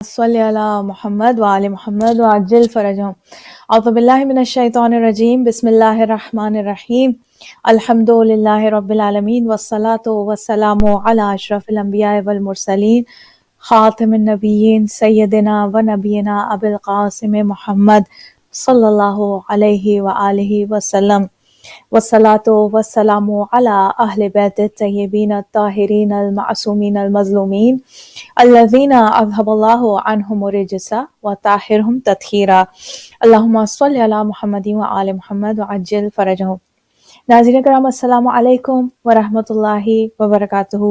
صلی علی محمد وآل محمد وعجل فرجهم اعوذ باللہ من الشیطان الرجیم بسم اللہ الرحمن الرحیم الحمد للہ رب العالمین والصلاة والسلام علی اشرف الانبیاء والمرسلین خاتم النبیین سیدنا و نبینا ابی القاسم محمد صلی اللہ علیہ وآلہ وسلم والصلاة والسلام علی اہل بیت الطیبین الطاہرین المعصومین المظلومین الذین اذهب اللہ عنہم الرجس وطہرہم تطہیرا اللہم صلی علی محمد وآل محمد وعجل فرجہم۔ ناظرین کرام السلام علیکم ورحمۃ اللہ وبرکاتہ۔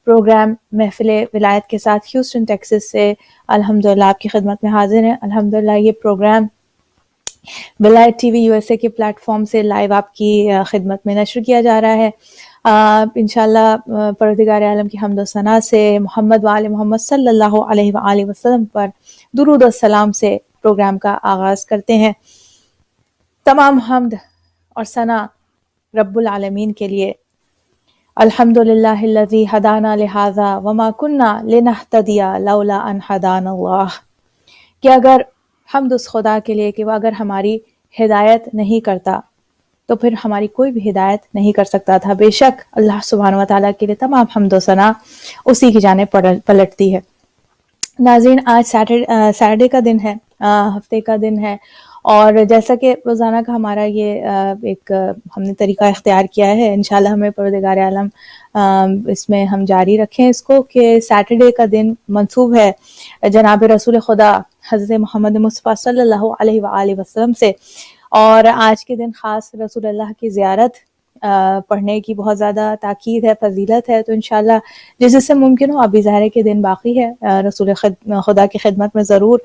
پروگرام محفل ولایت کے ساتھ ہیوسٹن ٹیکسس سے الحمدللہ آپ کی خدمت میں حاضر ہیں۔ الحمدللہ یہ پروگرام ولایت T V U S A کے پلیٹ فارم سے لائیو آپ کی خدمت میں نشر کیا جا رہا ہے۔ انشاءاللہ پروردگار عالم کی حمد و ثنا سے محمد وآل محمد صلی اللہ علیہ وآلہ وسلم پر درود و سلام سے پروگرام کا آغاز کرتے ہیں۔ تمام حمد اور ثنا رب العالمین کے لیے۔ الحمدللہ الذی ہدانا لہذا وما کننا لنہتدی لولا ان ہدانا اللہ، کہ اگر حمد اس خدا کے لیے کہ وہ اگر ہماری ہدایت نہیں کرتا تو پھر ہماری کوئی بھی ہدایت نہیں کر سکتا تھا۔ بے شک اللہ سبحانہ و تعالیٰ کے لیے تمام حمد و ثنا اسی کی جانب پلٹتی ہے۔ ناظرین آج سیٹرڈے کا دن ہے، ہفتے کا دن ہے، اور جیسا کہ روزانہ کا ہمارا یہ ایک ہم نے طریقہ اختیار کیا ہے، انشاءاللہ ہمیں پروردگار عالم اس میں ہم جاری رکھیں اس کو، کہ سیٹرڈے کا دن منسوب ہے جناب رسول خدا حضرت محمد مصطفیٰ صلی اللہ علیہ وآلہ وسلم سے، اور آج کے دن خاص رسول اللہ کی زیارت پڑھنے کی بہت زیادہ تاکید ہے، فضیلت ہے۔ تو انشاءاللہ جس سے ممکن ہو، ابھی ظاہر کے دن باقی ہے، رسول خدا کی خدمت میں ضرور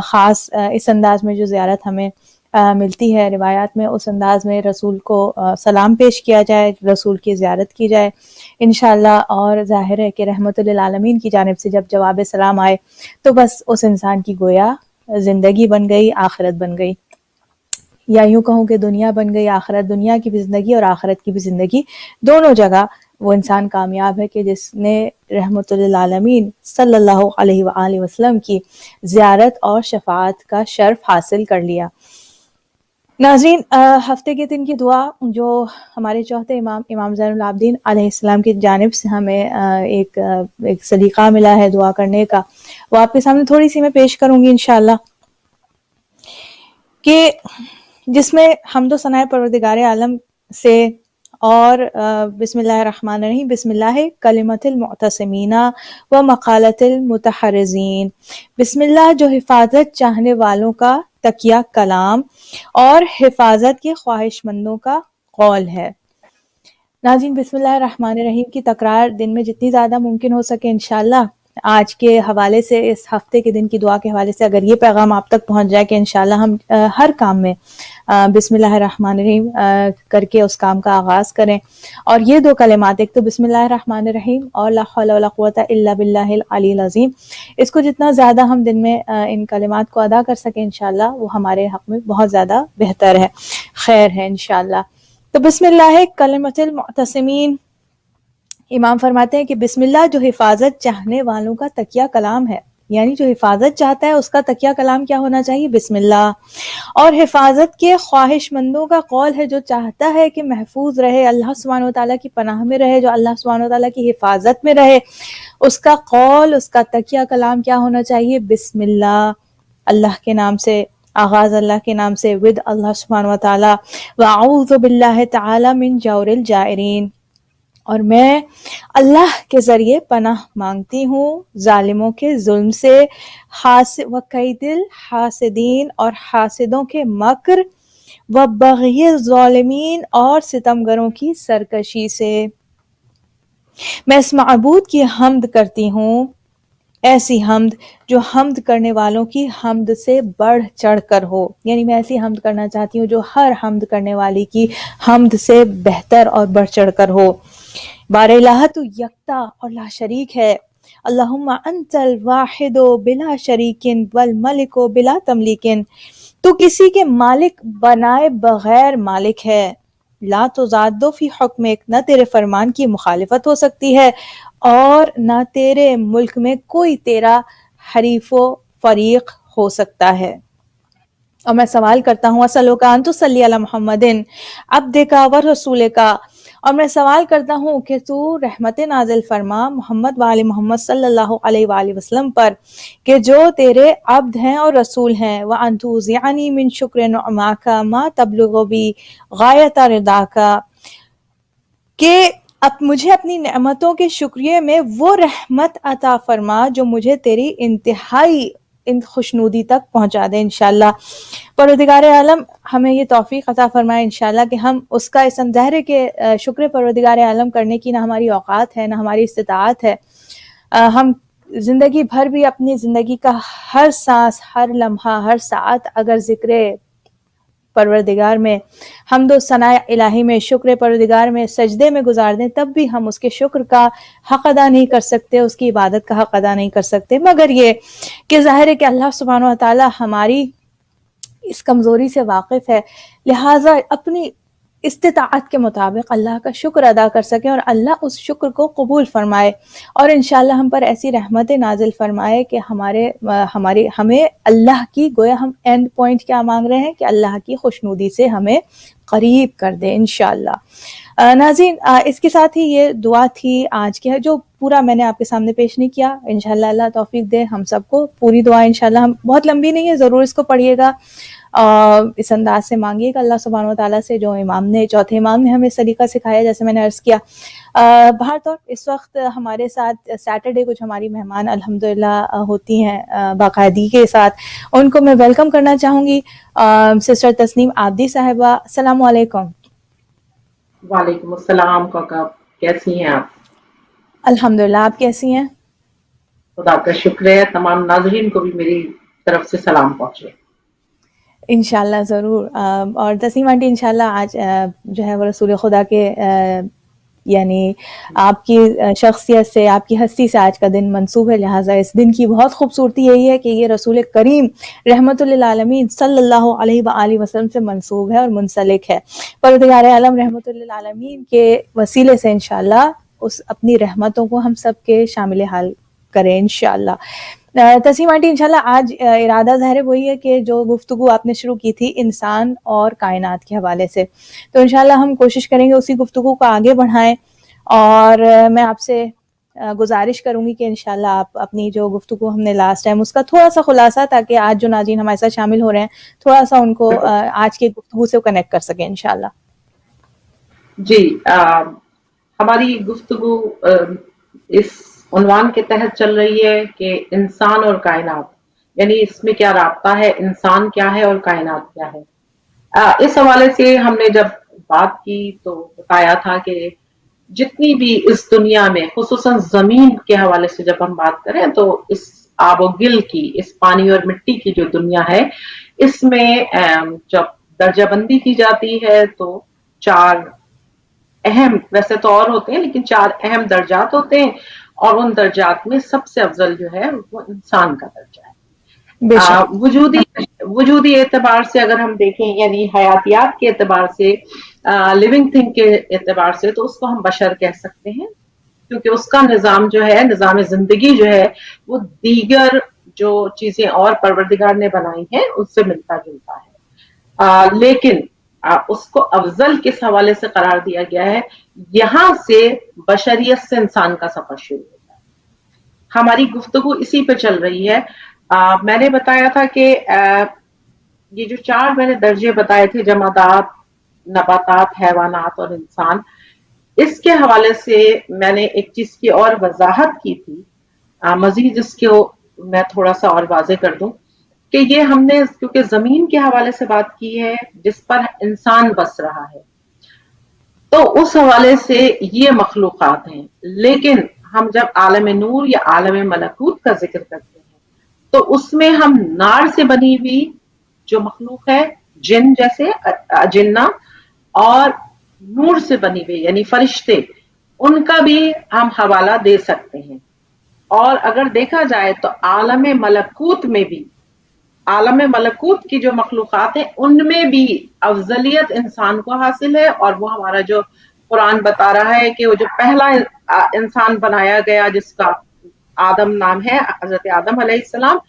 خاص اس انداز میں جو زیارت ہمیں ملتی ہے روایات میں، اس انداز میں رسول کو سلام پیش کیا جائے، رسول کی زیارت کی جائے انشاءاللہ۔ اور ظاہر ہے کہ رحمت للعالمین کی جانب سے جب جواب سلام آئے تو بس اس انسان کی گویا زندگی بن گئی، آخرت بن گئی، یا یوں کہوں کہ دنیا بن گئی آخرت، دنیا کی بھی زندگی اور آخرت کی بھی زندگی، دونوں جگہ وہ انسان کامیاب ہے کہ جس نے رحمت للعالمین صلی اللہ علیہ وآلہ وسلم کی زیارت اور شفاعت کا شرف حاصل کر لیا۔ ناظرین ہفتے کے دن کی دعا جو ہمارے چوتھے امام زین العابدین علیہ السلام کی جانب سے ہمیں ایک سلیقہ ملا ہے دعا کرنے کا، وہ آپ کے سامنے تھوڑی سی میں پیش کروں گی انشاءاللہ، کہ جس میں حمد و ثناء پروردگار عالم سے اور بسم اللہ الرحمن الرحیم، بسم اللہ کلمۃ المعتصمین و مقالۃ المتحرزین، بسم اللہ جو حفاظت چاہنے والوں کا تکیہ کلام اور حفاظت کے خواہش مندوں کا قول ہے۔ ناظرین بسم اللہ الرحمن الرحیم کی تکرار دن میں جتنی زیادہ ممکن ہو سکے انشاءاللہ، آج کے حوالے سے، اس ہفتے کے دن کی دعا کے حوالے سے اگر یہ پیغام آپ تک پہنچ جائے کہ انشاءاللہ ہم ہر کام میں بسم اللہ الرحمن الرحیم کر کے اس کام کا آغاز کریں، اور یہ دو کلمات، ایک تو بسم اللہ الرحمن الرحیم اور لا حول ولا قوۃ الا باللہ العلی العظیم، اس کو جتنا زیادہ ہم دن میں ان کلمات کو ادا کر سکیں انشاءاللہ وہ ہمارے حق میں بہت زیادہ بہتر ہے، خیر ہے انشاءاللہ۔ تو بسم اللہ کلمۃ المعتصمین، امام فرماتے ہیں کہ بسم اللہ جو حفاظت چاہنے والوں کا تکیہ کلام ہے، یعنی جو حفاظت چاہتا ہے اس کا تکیہ کلام کیا ہونا چاہیے؟ بسم اللہ۔ اور حفاظت کے خواہش مندوں کا قول ہے، جو چاہتا ہے کہ محفوظ رہے، اللہ سبحانہ وتعالیٰ کی پناہ میں رہے، جو اللہ سبحانہ وتعالیٰ کی حفاظت میں رہے، اس کا قول، اس کا تکیہ کلام کیا ہونا چاہیے؟ بسم اللہ، اللہ کے نام سے، آغاز اللہ کے نام سے، ود اللہ سبحانہ وتعالیٰ، وَأَعُوذُ بِاللَّهِ تَعَالَى مِن جَوْرِ الْجَائِرِينَ، اور میں اللہ کے ذریعے پناہ مانگتی ہوں ظالموں کے ظلم سے، وَقَيْدِ الْحَاسِدِينَ اور حاسدوں کے مکر، وَبَغْيِ الظَّالِمِينَ اور ستمگروں کی سرکشی سے۔ میں اس معبود کی حمد کرتی ہوں، ایسی حمد جو حمد کرنے والوں کی حمد سے بڑھ چڑھ کر ہو، یعنی میں ایسی حمد کرنا چاہتی ہوں جو ہر حمد کرنے والی کی حمد سے بہتر اور بڑھ چڑھ کر ہو۔ بار الہ تو یکتا اور لا شریک ہے، اللہم انت الواحد بلا شریک والملک بلا تملیک، تو کسی کے مالک بنائے بغیر مالک ہے، لا تزاد فی حکمک، نہ تیرے فرمان کی مخالفت ہو سکتی ہے، اور نہ تیرے ملک میں کوئی تیرا حریف و فریق ہو سکتا ہے۔ اور میں سوال کرتا ہوں اسألک ان تصلی علی محمد عبدک و رسولک، اور میں سوال کرتا ہوں کہ تو رحمت نازل فرما محمد وآل محمد صلی اللہ علیہ وآلہ وسلم پر کہ جو تیرے عبد ہیں اور رسول ہیں، وَأَن تُوزِعَنِي مِن شُكْرِ نُعْمَاكَ مَا تَبْلُغُ بِي غَایَةَ رِضَاكَ، کہ اب مجھے اپنی نعمتوں کے شکریہ میں وہ رحمت عطا فرما جو مجھے تیری انتہائی ان خوشنودی تک پہنچا دے انشاءاللہ۔ پروردگار عالم ہمیں یہ توفیق عطا فرمائے انشاءاللہ کہ ہم اس کا اس ظاہر کہ شکر پروردگار عالم کرنے کی نہ ہماری اوقات ہے نہ ہماری استطاعت ہے۔ ہم زندگی بھر بھی اپنی زندگی کا ہر سانس، ہر لمحہ، ہر ساعت اگر ذکر پروردگار میں، حمد و ثناء الہی میں، شکر پروردگار میں، سجدے میں گزار دیں، تب بھی ہم اس کے شکر کا حق ادا نہیں کر سکتے، اس کی عبادت کا حق ادا نہیں کر سکتے، مگر یہ کہ ظاہر ہے کہ اللہ سبحانہ و تعالی ہماری اس کمزوری سے واقف ہے، لہٰذا اپنی استطاعت کے مطابق اللہ کا شکر ادا کر سکیں اور اللہ اس شکر کو قبول فرمائے، اور انشاءاللہ ہم پر ایسی رحمت نازل فرمائے کہ ہمیں اللہ کی، گویا ہم اینڈ پوائنٹ کیا مانگ رہے ہیں کہ اللہ کی خوشنودی سے ہمیں قریب کر دے انشاءاللہ۔ ناظرین، اس کے ساتھ ہی یہ دعا تھی آج کی ہے جو پورا میں نے آپ کے سامنے پیش نہیں کیا، انشاءاللہ اللہ توفیق دے ہم سب کو پوری دعا انشاءاللہ، ہم بہت لمبی نہیں ہے، ضرور اس کو پڑھیے گا، اس انداز سے مانگیے گا اللہ سبحانہ و تعالیٰ سے جو چوتھے امام نے ہمیں سلیقہ سکھایا، جیسے میں نے عرض کیا۔ بہر طور اس وقت ہمارے ساتھ سیٹرڈے کچھ ہماری مہمان الحمدللہ ہوتی ہیں باقاعدگی کے ساتھ، ان کو میں ویلکم کرنا چاہوں گی۔ سسٹر تسنیم عابدی صاحبہ، السلام علیکم۔ وعلیکم السلام کوکب، کیسی ہیں آپ؟ الحمدللہ، آپ کیسی ہیں؟ خدا کا شکر ہے، تمام ناظرین کو بھی میری طرف سے سلام پہنچے۔ انشاءاللہ ضرور۔ اور تسنیم آنٹی انشاءاللہ آج جو ہے وہ رسول خدا کے یعنی آپ کی شخصیت سے، آپ کی ہستی سے آج کا دن منسوب ہے، لہٰذا اس دن کی بہت خوبصورتی یہی ہے کہ یہ رسول کریم رحمت للعالمین صلی اللہ علیہ وآلہ وسلم سے منسوب ہے اور منسلک ہے۔ پروردگار عالم رحمت للعالمین کے وسیلے سے انشاءاللہ اس اپنی رحمتوں کو ہم سب کے شامل حال کریں انشاءاللہ۔ تسیم آنٹی انشاءاللہ آج ارادہ ظاہر وہی ہے کہ جو گفتگو آپ نے شروع کی تھی انسان اور کائنات کے حوالے سے، تو انشاءاللہ ہم کوشش کریں گے اسی گفتگو کو آگے بڑھائیں، اور میں آپ سے گزارش کروں گی کہ انشاءاللہ آپ اپنی جو گفتگو ہم نے لاسٹ ٹائم اس کا تھوڑا سا خلاصہ، تاکہ آج جو ناظرین ہمارے ساتھ شامل ہو رہے ہیں تھوڑا سا ان کو آج کی گفتگو سے کنیکٹ کر سکیں انشاءاللہ۔ جی، ہماری گفتگو اس عنوان کے تحت چل رہی ہے کہ انسان اور کائنات، یعنی اس میں کیا رابطہ ہے، انسان کیا ہے اور کائنات کیا ہے۔ اس حوالے سے ہم نے جب بات کی تو بتایا تھا کہ جتنی بھی اس دنیا میں، خصوصاً زمین کے حوالے سے جب ہم بات کریں تو اس آب و گل کی، اس پانی اور مٹی کی جو دنیا ہے، اس میں جب درجہ بندی کی جاتی ہے تو چار اہم، ویسے تو اور ہوتے ہیں لیکن چار اہم درجات ہوتے ہیں، اور ان درجات میں سب سے افضل جو ہے وہ انسان کا درجہ ہے۔ بے شک۔ وجودی اعتبار سے اگر ہم دیکھیں، یعنی حیاتیات کے اعتبار سے، لیونگ تھنگ کے اعتبار سے، تو اس کو ہم بشر کہہ سکتے ہیں، کیونکہ اس کا نظام جو ہے، نظام زندگی جو ہے، وہ دیگر جو چیزیں اور پروردگار نے بنائی ہیں اس سے ملتا جلتا ہے، لیکن اس کو افضل کس حوالے سے قرار دیا گیا ہے، یہاں سے بشریت سے انسان کا سفر شروع ہوتا ہے۔ ہماری گفتگو اسی پہ چل رہی ہے۔ میں نے بتایا تھا کہ یہ جو چار میں نے درجے بتائے تھے، جمادات، نباتات، حیوانات اور انسان، اس کے حوالے سے میں نے ایک چیز کی اور وضاحت کی تھی، مزید اس کو میں تھوڑا سا اور واضح کر دوں کہ یہ ہم نے کیونکہ زمین کے حوالے سے بات کی ہے جس پر انسان بس رہا ہے، تو اس حوالے سے یہ مخلوقات ہیں، لیکن ہم جب عالم نور یا عالم ملکوت کا ذکر کرتے ہیں تو اس میں ہم نار سے بنی ہوئی جو مخلوق ہے، جن جیسے جنہ، اور نور سے بنی ہوئی یعنی فرشتے، ان کا بھی ہم حوالہ دے سکتے ہیں۔ اور اگر دیکھا جائے تو عالم ملکوت میں بھی، عالم ملکوت کی جو مخلوقات ہیں ان میں بھی افضلیت انسان کو حاصل ہے، اور وہ ہمارا جو قرآن بتا رہا ہے کہ وہ جو پہلا انسان بنایا گیا جس کا आदम नाम है हजरत आदम अलैहिस्सलाम।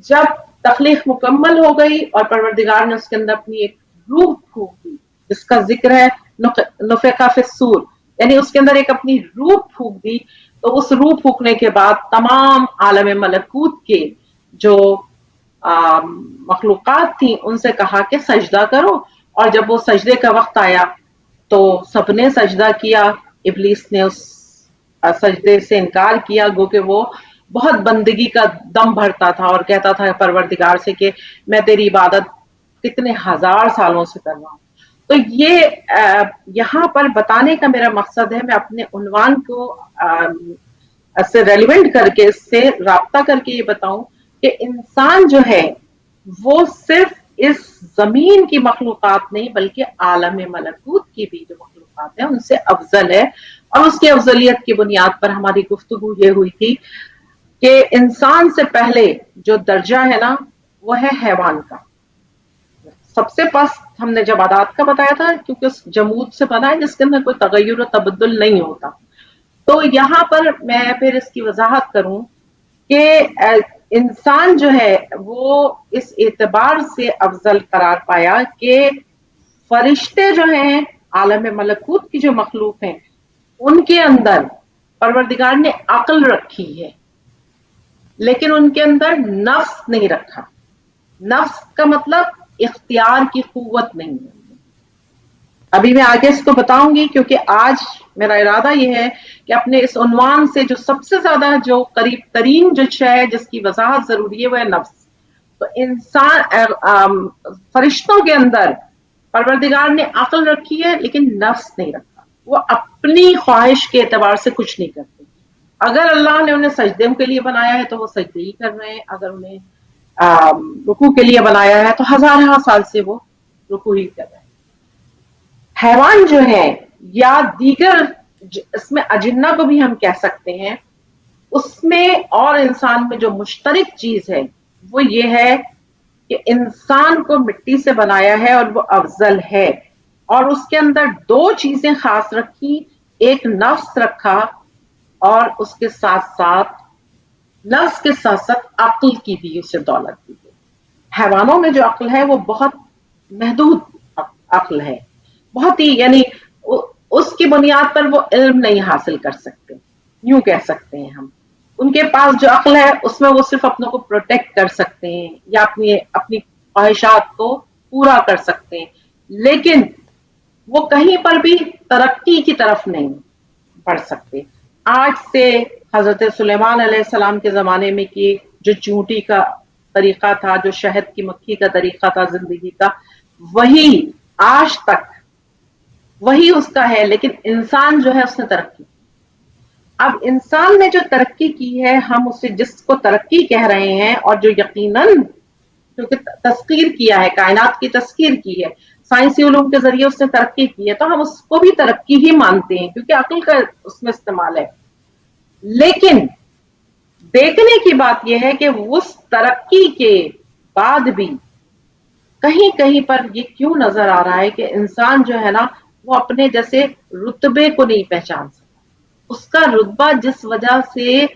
जब तखलीक मुकम्मल हो गई और परवरदिगार ने उसके अंदर अपनी एक रूह फूंक दी, जिसका जिक्र है नुफ़िख़ा फ़िस्सूर, यानी उसके अंदर एक अपनी रूह फूंक दी। तो उस रूह फूंकने के बाद तमाम आलम मलकूत के जो मखलूक़ात थी उनसे कहा कि सजदा करो, और जब वो सजदे का वक्त आया तो सबने सजदा किया। इब्लीस ने उस सजदे से इनकार किया, गो कि वो बहुत बंदगी का दम भरता था और कहता था परवरदिगार से कि मैं तेरी इबादत कितने हजार सालों से कर रहा हूं। तो ये यहाँ पर बताने का मेरा मकसद है, मैं अपने उन्वान को से रेलिवेंट करके, इससे राब्ता करके ये बताऊं कि इंसान जो है वो सिर्फ इस जमीन की मखलूकात नहीं बल्कि आलम मलकूत की भी जो मखलूकात है उनसे अफजल है। और उसकी अफजलियत की बुनियाद पर हमारी गुफ्तगू ये हुई थी कि इंसान से पहले जो दर्जा है ना वो है हैवान का। सबसे पस्त हमने जमादात का बताया था क्योंकि उस जमूद से बना है जिसके अंदर कोई तगय्युर और तबद्दुल नहीं होता। तो यहाँ पर मैं फिर इसकी वजाहत करूं कि इंसान जो है वो इस एतबार से अफजल करार पाया कि फरिश्ते जो हैं आलम मलकूत की जो मखलूक हैं उनके अंदर परवरदिगार ने अक्ल रखी है, लेकिन उनके अंदर नफ्स नहीं रखा। नफ्स का मतलब इख्तियार की कुव्वत नहीं है। अभी मैं आगे इसको बताऊंगी क्योंकि आज मेरा इरादा यह है कि अपने इस उन्वान से जो सबसे ज्यादा जो करीब तरीन जो शय है जिसकी वजाहत जरूरी है वह है नफ्स। तो इंसान फरिश्तों के अंदर परवरदिगार ने अक्ल रखी है लेकिन नफ्स नहीं रखा। वो अपनी ख्वाहिश के एतबार से कुछ नहीं करते। अगर अल्लाह ने उन्हें सजदे के लिए बनाया है तो वो सजदे ही कर रहे हैं, अगर उन्हें रुकू के लिए बनाया है तो हजार साल से वो रुकू ही कर रहे हैं। हैवान जो है या दीगर इसमें अजिन्ना को भी हम कह सकते हैं, उसमें और इंसान में जो मुश्तरक चीज है वो ये है कि इंसान को मिट्टी से बनाया है और वो अफजल है, और उसके अंदर दो चीजें खास रखी, एक नफ्स रखा और उसके साथ साथ नफ्स के साथ साथ अक्ल की भी उसे दौलत दी गई। हैवानों में जो अक्ल है वो बहुत महदूद अक्ल है, बहुत ही, यानी उसकी बुनियाद पर वो इल्म नहीं हासिल कर सकते, यूं कह सकते हैं हम। उनके पास जो अक्ल है उसमें वो सिर्फ अपनों को प्रोटेक्ट कर सकते हैं या अपनी अपनी ख्वाहिशात को पूरा कर सकते हैं, लेकिन वो कहीं पर भी तरक्की की तरफ नहीं बढ़ सकते। आज से हजरत सुलेमान अलैहिस्सलाम के जमाने में की जो चूंटी का तरीका था, जो शहद की मक्खी का तरीका था जिंदगी का, वही आज तक वही उसका है, लेकिन इंसान जो है उसने तरक्की। अब इंसान ने जो तरक्की की है हम उसे जिसको तरक्की कह रहे हैं, और जो यकीनन क्योंकि तस्कीर किया है, कायनात की तस्कीर की है, साइंसी उलूम के जरिए उसने तरक्की की है, तो हम उसको भी तरक्की ही मानते हैं क्योंकि अक्ल का उसमें इस्तेमाल है। लेकिन देखने की बात यह है कि उस तरक्की के बाद भी कहीं कहीं पर ये क्यों नजर आ रहा है कि इंसान जो है ना वो अपने जैसे रुतबे को नहीं पहचान सकता। उसका रुतबा जिस वजह से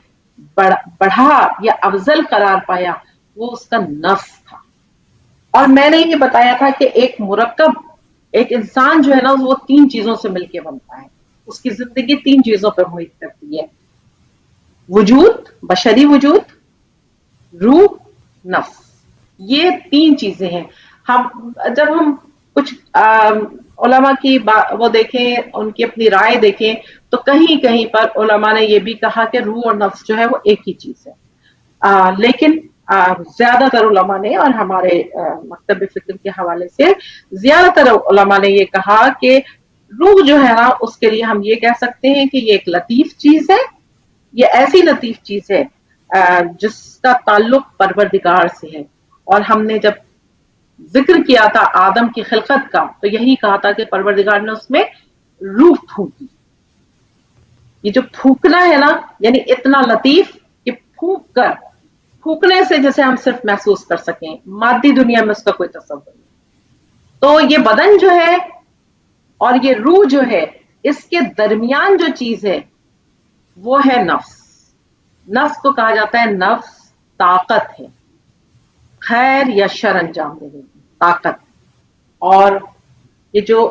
बढ़ा या अफजल करार पाया वो उसका नफ्स था। और मैंने ये बताया था कि एक मुरक्कब, एक इंसान जो है ना वो तीन चीजों से मिलकर बनता है। उसकी जिंदगी तीन चीजों पर मुहित करती है, वजूद, बशरी वजूद, रूह, नफ्स। ये तीन चीजें हैं। हम जब हम कुछ उलमा की वो देखें, उनकी अपनी राय देखें, तो कहीं कहीं पर उलमा ने ये भी कहा कि रूह और नफ्स जो है वो एक ही चीज है। लेकिन ज्यादातर उलमा ने, और हमारे मकतब फिक्र के हवाले से ज्यादातर उलमा ने ये कहा कि रूह जो है ना उसके लिए हम ये कह सकते हैं कि ये एक लतीफ चीज है, ये ऐसी लतीफ चीज है जिसका ताल्लुक परवरदिगार से है। और हमने जब जिक्र किया था आदम की खिलकत का तो यही कहा था कि परवरदिगार ने उसमें रूह फूंकी। ये जो फूकना है ना, यानी इतना लतीफ कि फूकने से जैसे हम सिर्फ महसूस कर सकें, मादी दुनिया में उसका कोई तस्वर नहीं। तो ये बदन जो है और ये रूह जो है, इसके दरमियान जो चीज है वो है नफ्स। नफ्स को कहा जाता है नफ्स ताकत है, खैर या शर अंजाम देने की ताकत। और ये जो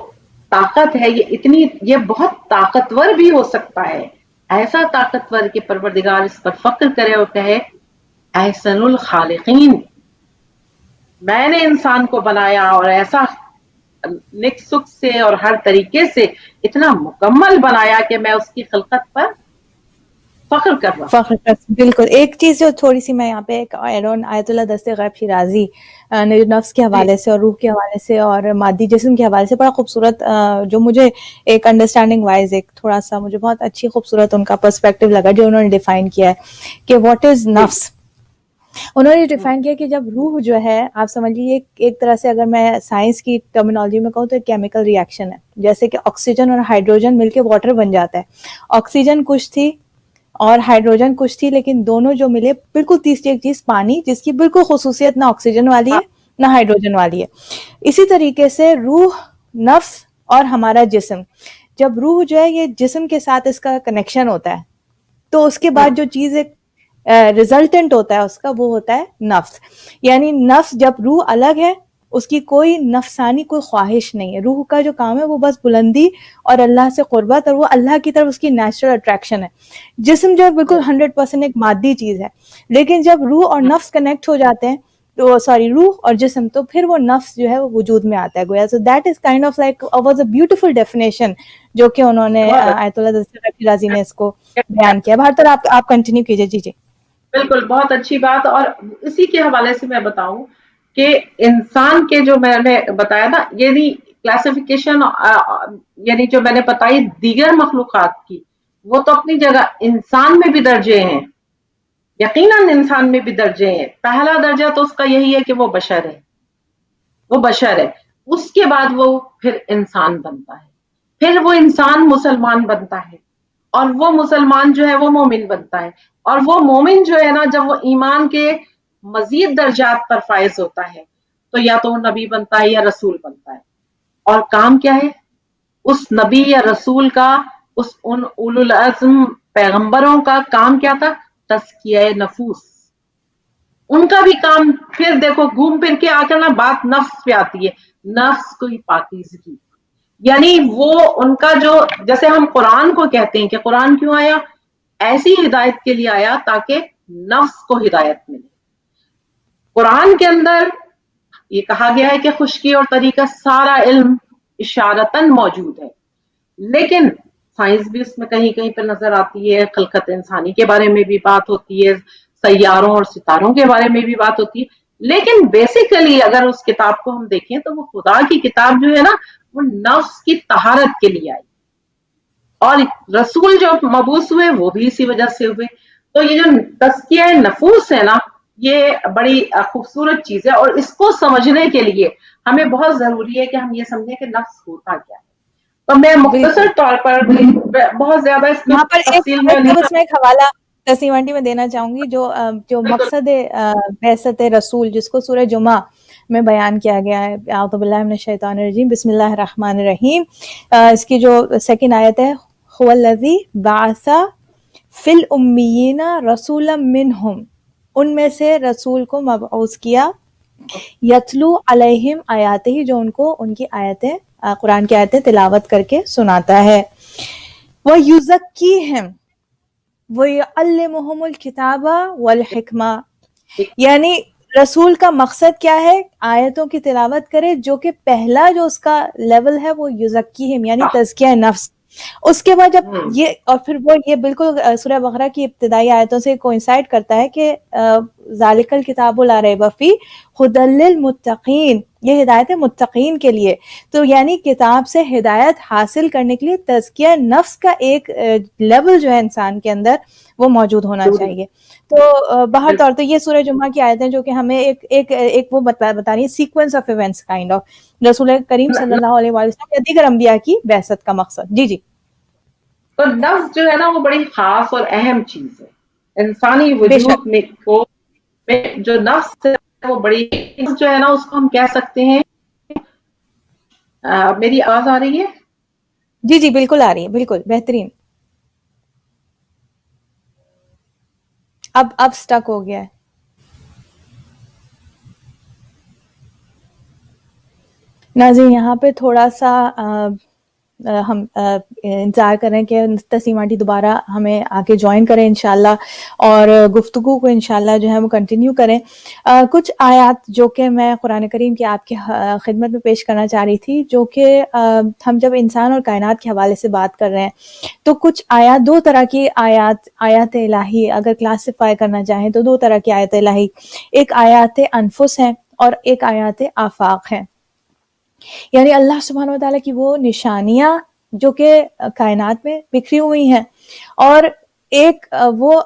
ताकत है ये बहुत ताकतवर भी हो सकता है, ऐसा ताकतवर कि परवरदिगार इस पर फक्र करे और कहे एहसनुल खालिकीन, मैंने इंसान को बनाया और ऐसा निक सुख से और हर तरीके से इतना मुकम्मल बनाया कि मैं उसकी खिलकत पर फख्र कर रहा हूँ। बिल्कुल। एक चीज जो थोड़ी सी मैं यहाँ पे एक एड ऑन, आयतुल्लाह दस्ते गैब शिराजी ने जो नफ्स के हवाले से और रूह के हवाले से और मादी जिस्म के हवाले से बड़ा खूबसूरत, जो मुझे एक अंडरस्टैंडिंग वाइज एक थोड़ा सा मुझे बहुत अच्छी खूबसूरत उनका पर्सपेक्टिव लगा जो उन्होंने डिफाइन किया है कि व्हाट इज नफ्स। उन्होंने डिफाइन किया कि जब रूह जो है, आप समझिए एक तरह से अगर मैं साइंस की टर्मिनोलॉजी में कहूँ तो एक केमिकल रिएक्शन है, जैसे कि ऑक्सीजन और हाइड्रोजन मिलके वाटर बन जाता है। ऑक्सीजन कुछ थी और हाइड्रोजन कुछ थी, लेकिन दोनों जो मिले बिल्कुल तीसरी एक चीज पानी, जिसकी बिल्कुल खुसूसियत ना ऑक्सीजन वाली है ना हाइड्रोजन वाली है। इसी तरीके से रूह, नफ्स और हमारा जिस्म, जब रूह जो है ये जिस्म के साथ इसका कनेक्शन होता है तो उसके बाद जो चीज एक रिजल्टेंट होता है उसका, वो होता है नफ्स। यानी नफ्स जब रूह अलग है, उसकी कोई नफसानी कोई ख्वाहिश नहीं है। रूह का जो काम है वो बस बुलंदी और अल्लाह से कुर्बत और वो अल्लाह की तरफ उसकी नेचुरल अट्रैक्शन है। जिस्म जो है बिल्कुल 100% एक मादी चीज है, लेकिन जब रूह और नफ्स कनेक्ट हो जाते हैं तो सॉरी रूह और जिस्म, तो फिर वो नफ्स जो है वो वजूद में आता है गोया। So that is kind of like was a beautiful definition जो कि उन्होंने आयतुल्लाह दस्तगीर राजी ने इसको बयान किया। भारत आप कंटिन्यू कीजिए। जी जी बिल्कुल, बहुत अच्छी बात। और इसी के हवाले से मैं बताऊं कि इंसान के जो मैंने बताया ना, यदि क्लासिफिकेशन यानी जो मैंने बताई दीगर मखलूकात की, वो तो अपनी जगह इंसान में भी दर्जे हैं, यकीनन इंसान में भी दर्जे हैं। पहला दर्जा तो उसका यही है कि वो बशर है, वो बशर है। उसके बाद वो फिर इंसान बनता है, फिर वो इंसान मुसलमान बनता है, और वो मुसलमान जो है वो मोमिन बनता है, और वो मोमिन जो है ना, जब वो ईमान के मजीद दर्जात पर फायज होता है तो या तो वो नबी बनता है या रसूल बनता है। और काम क्या है उस नबी या रसूल का, उस उन उलुल अज़्म पैगंबरों का काम क्या था? तज़किया नफूस। उनका भी काम फिर देखो घूम फिर के आकर ना बात नफ्स पे आती है, नफ्स की पाकीज़गी। यानी वो उनका जो, जैसे हम कुरान को कहते हैं कि कुरान क्यों आया? ऐसी हिदायत के लिए आया ताकि नफ्स को हिदायत मिले। कुरान के अंदर ये कहा गया है कि खुशकी और तरीका सारा इल्म इशारतन मौजूद है, लेकिन साइंस भी उसमें कहीं कहीं पर नजर आती है, खलकत इंसानी के बारे में भी बात होती है, सैयारों और सितारों के बारे में भी बात होती है। लेकिन बेसिकली अगर उस किताब को हम देखें तो वो खुदा की किताब जो है ना, वो नफ्स की तहारत के लिए आई, और रसूल जो मबूस हुए वो भी इसी वजह से हुए। तो ये जो तज़किया नफूस है ना, ये बड़ी खूबसूरत चीज है, और इसको समझने के लिए हमें बहुत जरूरी है कि हम ये समझें कि नफ्स होता क्या है। तो मैं बिल्कुल। मुख्तसर तौर पर बहुत ज्यादा इसमें यहाँ पर तफसील में नहीं। उसमें एक हवाला तस्नीम आंटी में देना चाहूंगी, जो बिल्कुल मकसद बेअसत रसूल जिसको सूरह जुमा में बयान किया गया है, आऊज़ु बिल्लाहि मिनश शैतानिर रजीम, बिस्मिल्लाहिर रहमानिर रहीम। इसकी जो सेकंड आयत है, हुवल्लज़ी बअसा फिल उम्मीयीना रसूलन मिनहुम, उनमें से रसूल को मबऊस किया, यतलू अलैहिम आयातिही, जो उनको उनकी आयतें, कुरान की आयतें तिलावत करके सुनाता है। व युज़क्कीहिम व युअल्लिमुहुमुल किताबा वल हिकमा, यानी रसूल का मकसद क्या है? आयतों की तिलावत करे, जो कि पहला जो उसका लेवल है वो युज़क्कीहिम यानी तज़किया नफ्स। उसके बाद जब ये, और फिर वो ये बिल्कुल सूरह बकरा की इब्तिदाई आयतों से कोइंसाइड करता है कि ज़ालिकल किताबु ला रैब फी हुदल लिल मुत्तकीन, ये हिदायत है मुत्तकीन के लिए। तो यानी किताब से हिदायत हासिल करने के लिए तज़किया नफ्स का एक लेवल जो है इंसान के अंदर वो मौजूद होना चाहिए। तो बाहर तौर तो ये सूरह जुमा की आयतें जो कि हमें एक वो बता रही है sequence of events kind of रसूल करीम सल्लल्लाहु अलैहि वसल्लम दीगर अंबिया की बैसत का मकसद। जी जी। तो नफ्स जो है ना वो बड़ी खास और अहम चीज है इंसानी बेशक। वजूद में जो नफ्स है वो बड़ी जो है ना, उसको हम कह सकते हैं। मेरी आवाज आ रही है? जी जी बिल्कुल आ रही है, बिल्कुल बेहतरीन। اب سٹک ہو گیا ہے. ناظرین یہاں پہ تھوڑا سا ہم انتظار کریں کہ تسیم آنٹی دوبارہ ہمیں آگے جوائن کریں انشاءاللہ اور گفتگو کو انشاءاللہ جو ہے وہ کنٹینیو کریں. کچھ آیات جو کہ میں قرآن کریم کی آپ کی خدمت میں پیش کرنا چاہ رہی تھی، جو کہ ہم جب انسان اور کائنات کے حوالے سے بات کر رہے ہیں تو کچھ آیات، دو طرح کی آیات الہی اگر کلاسیفائی کرنا چاہیں تو دو طرح کی آیات الہی، ایک آیات انفس ہیں اور ایک آیات آفاق ہیں. یعنی اللہ سبحانہ و تعالیٰ کی وہ نشانیاں جو کہ کائنات میں بکھری ہوئی ہیں، اور ایک وہ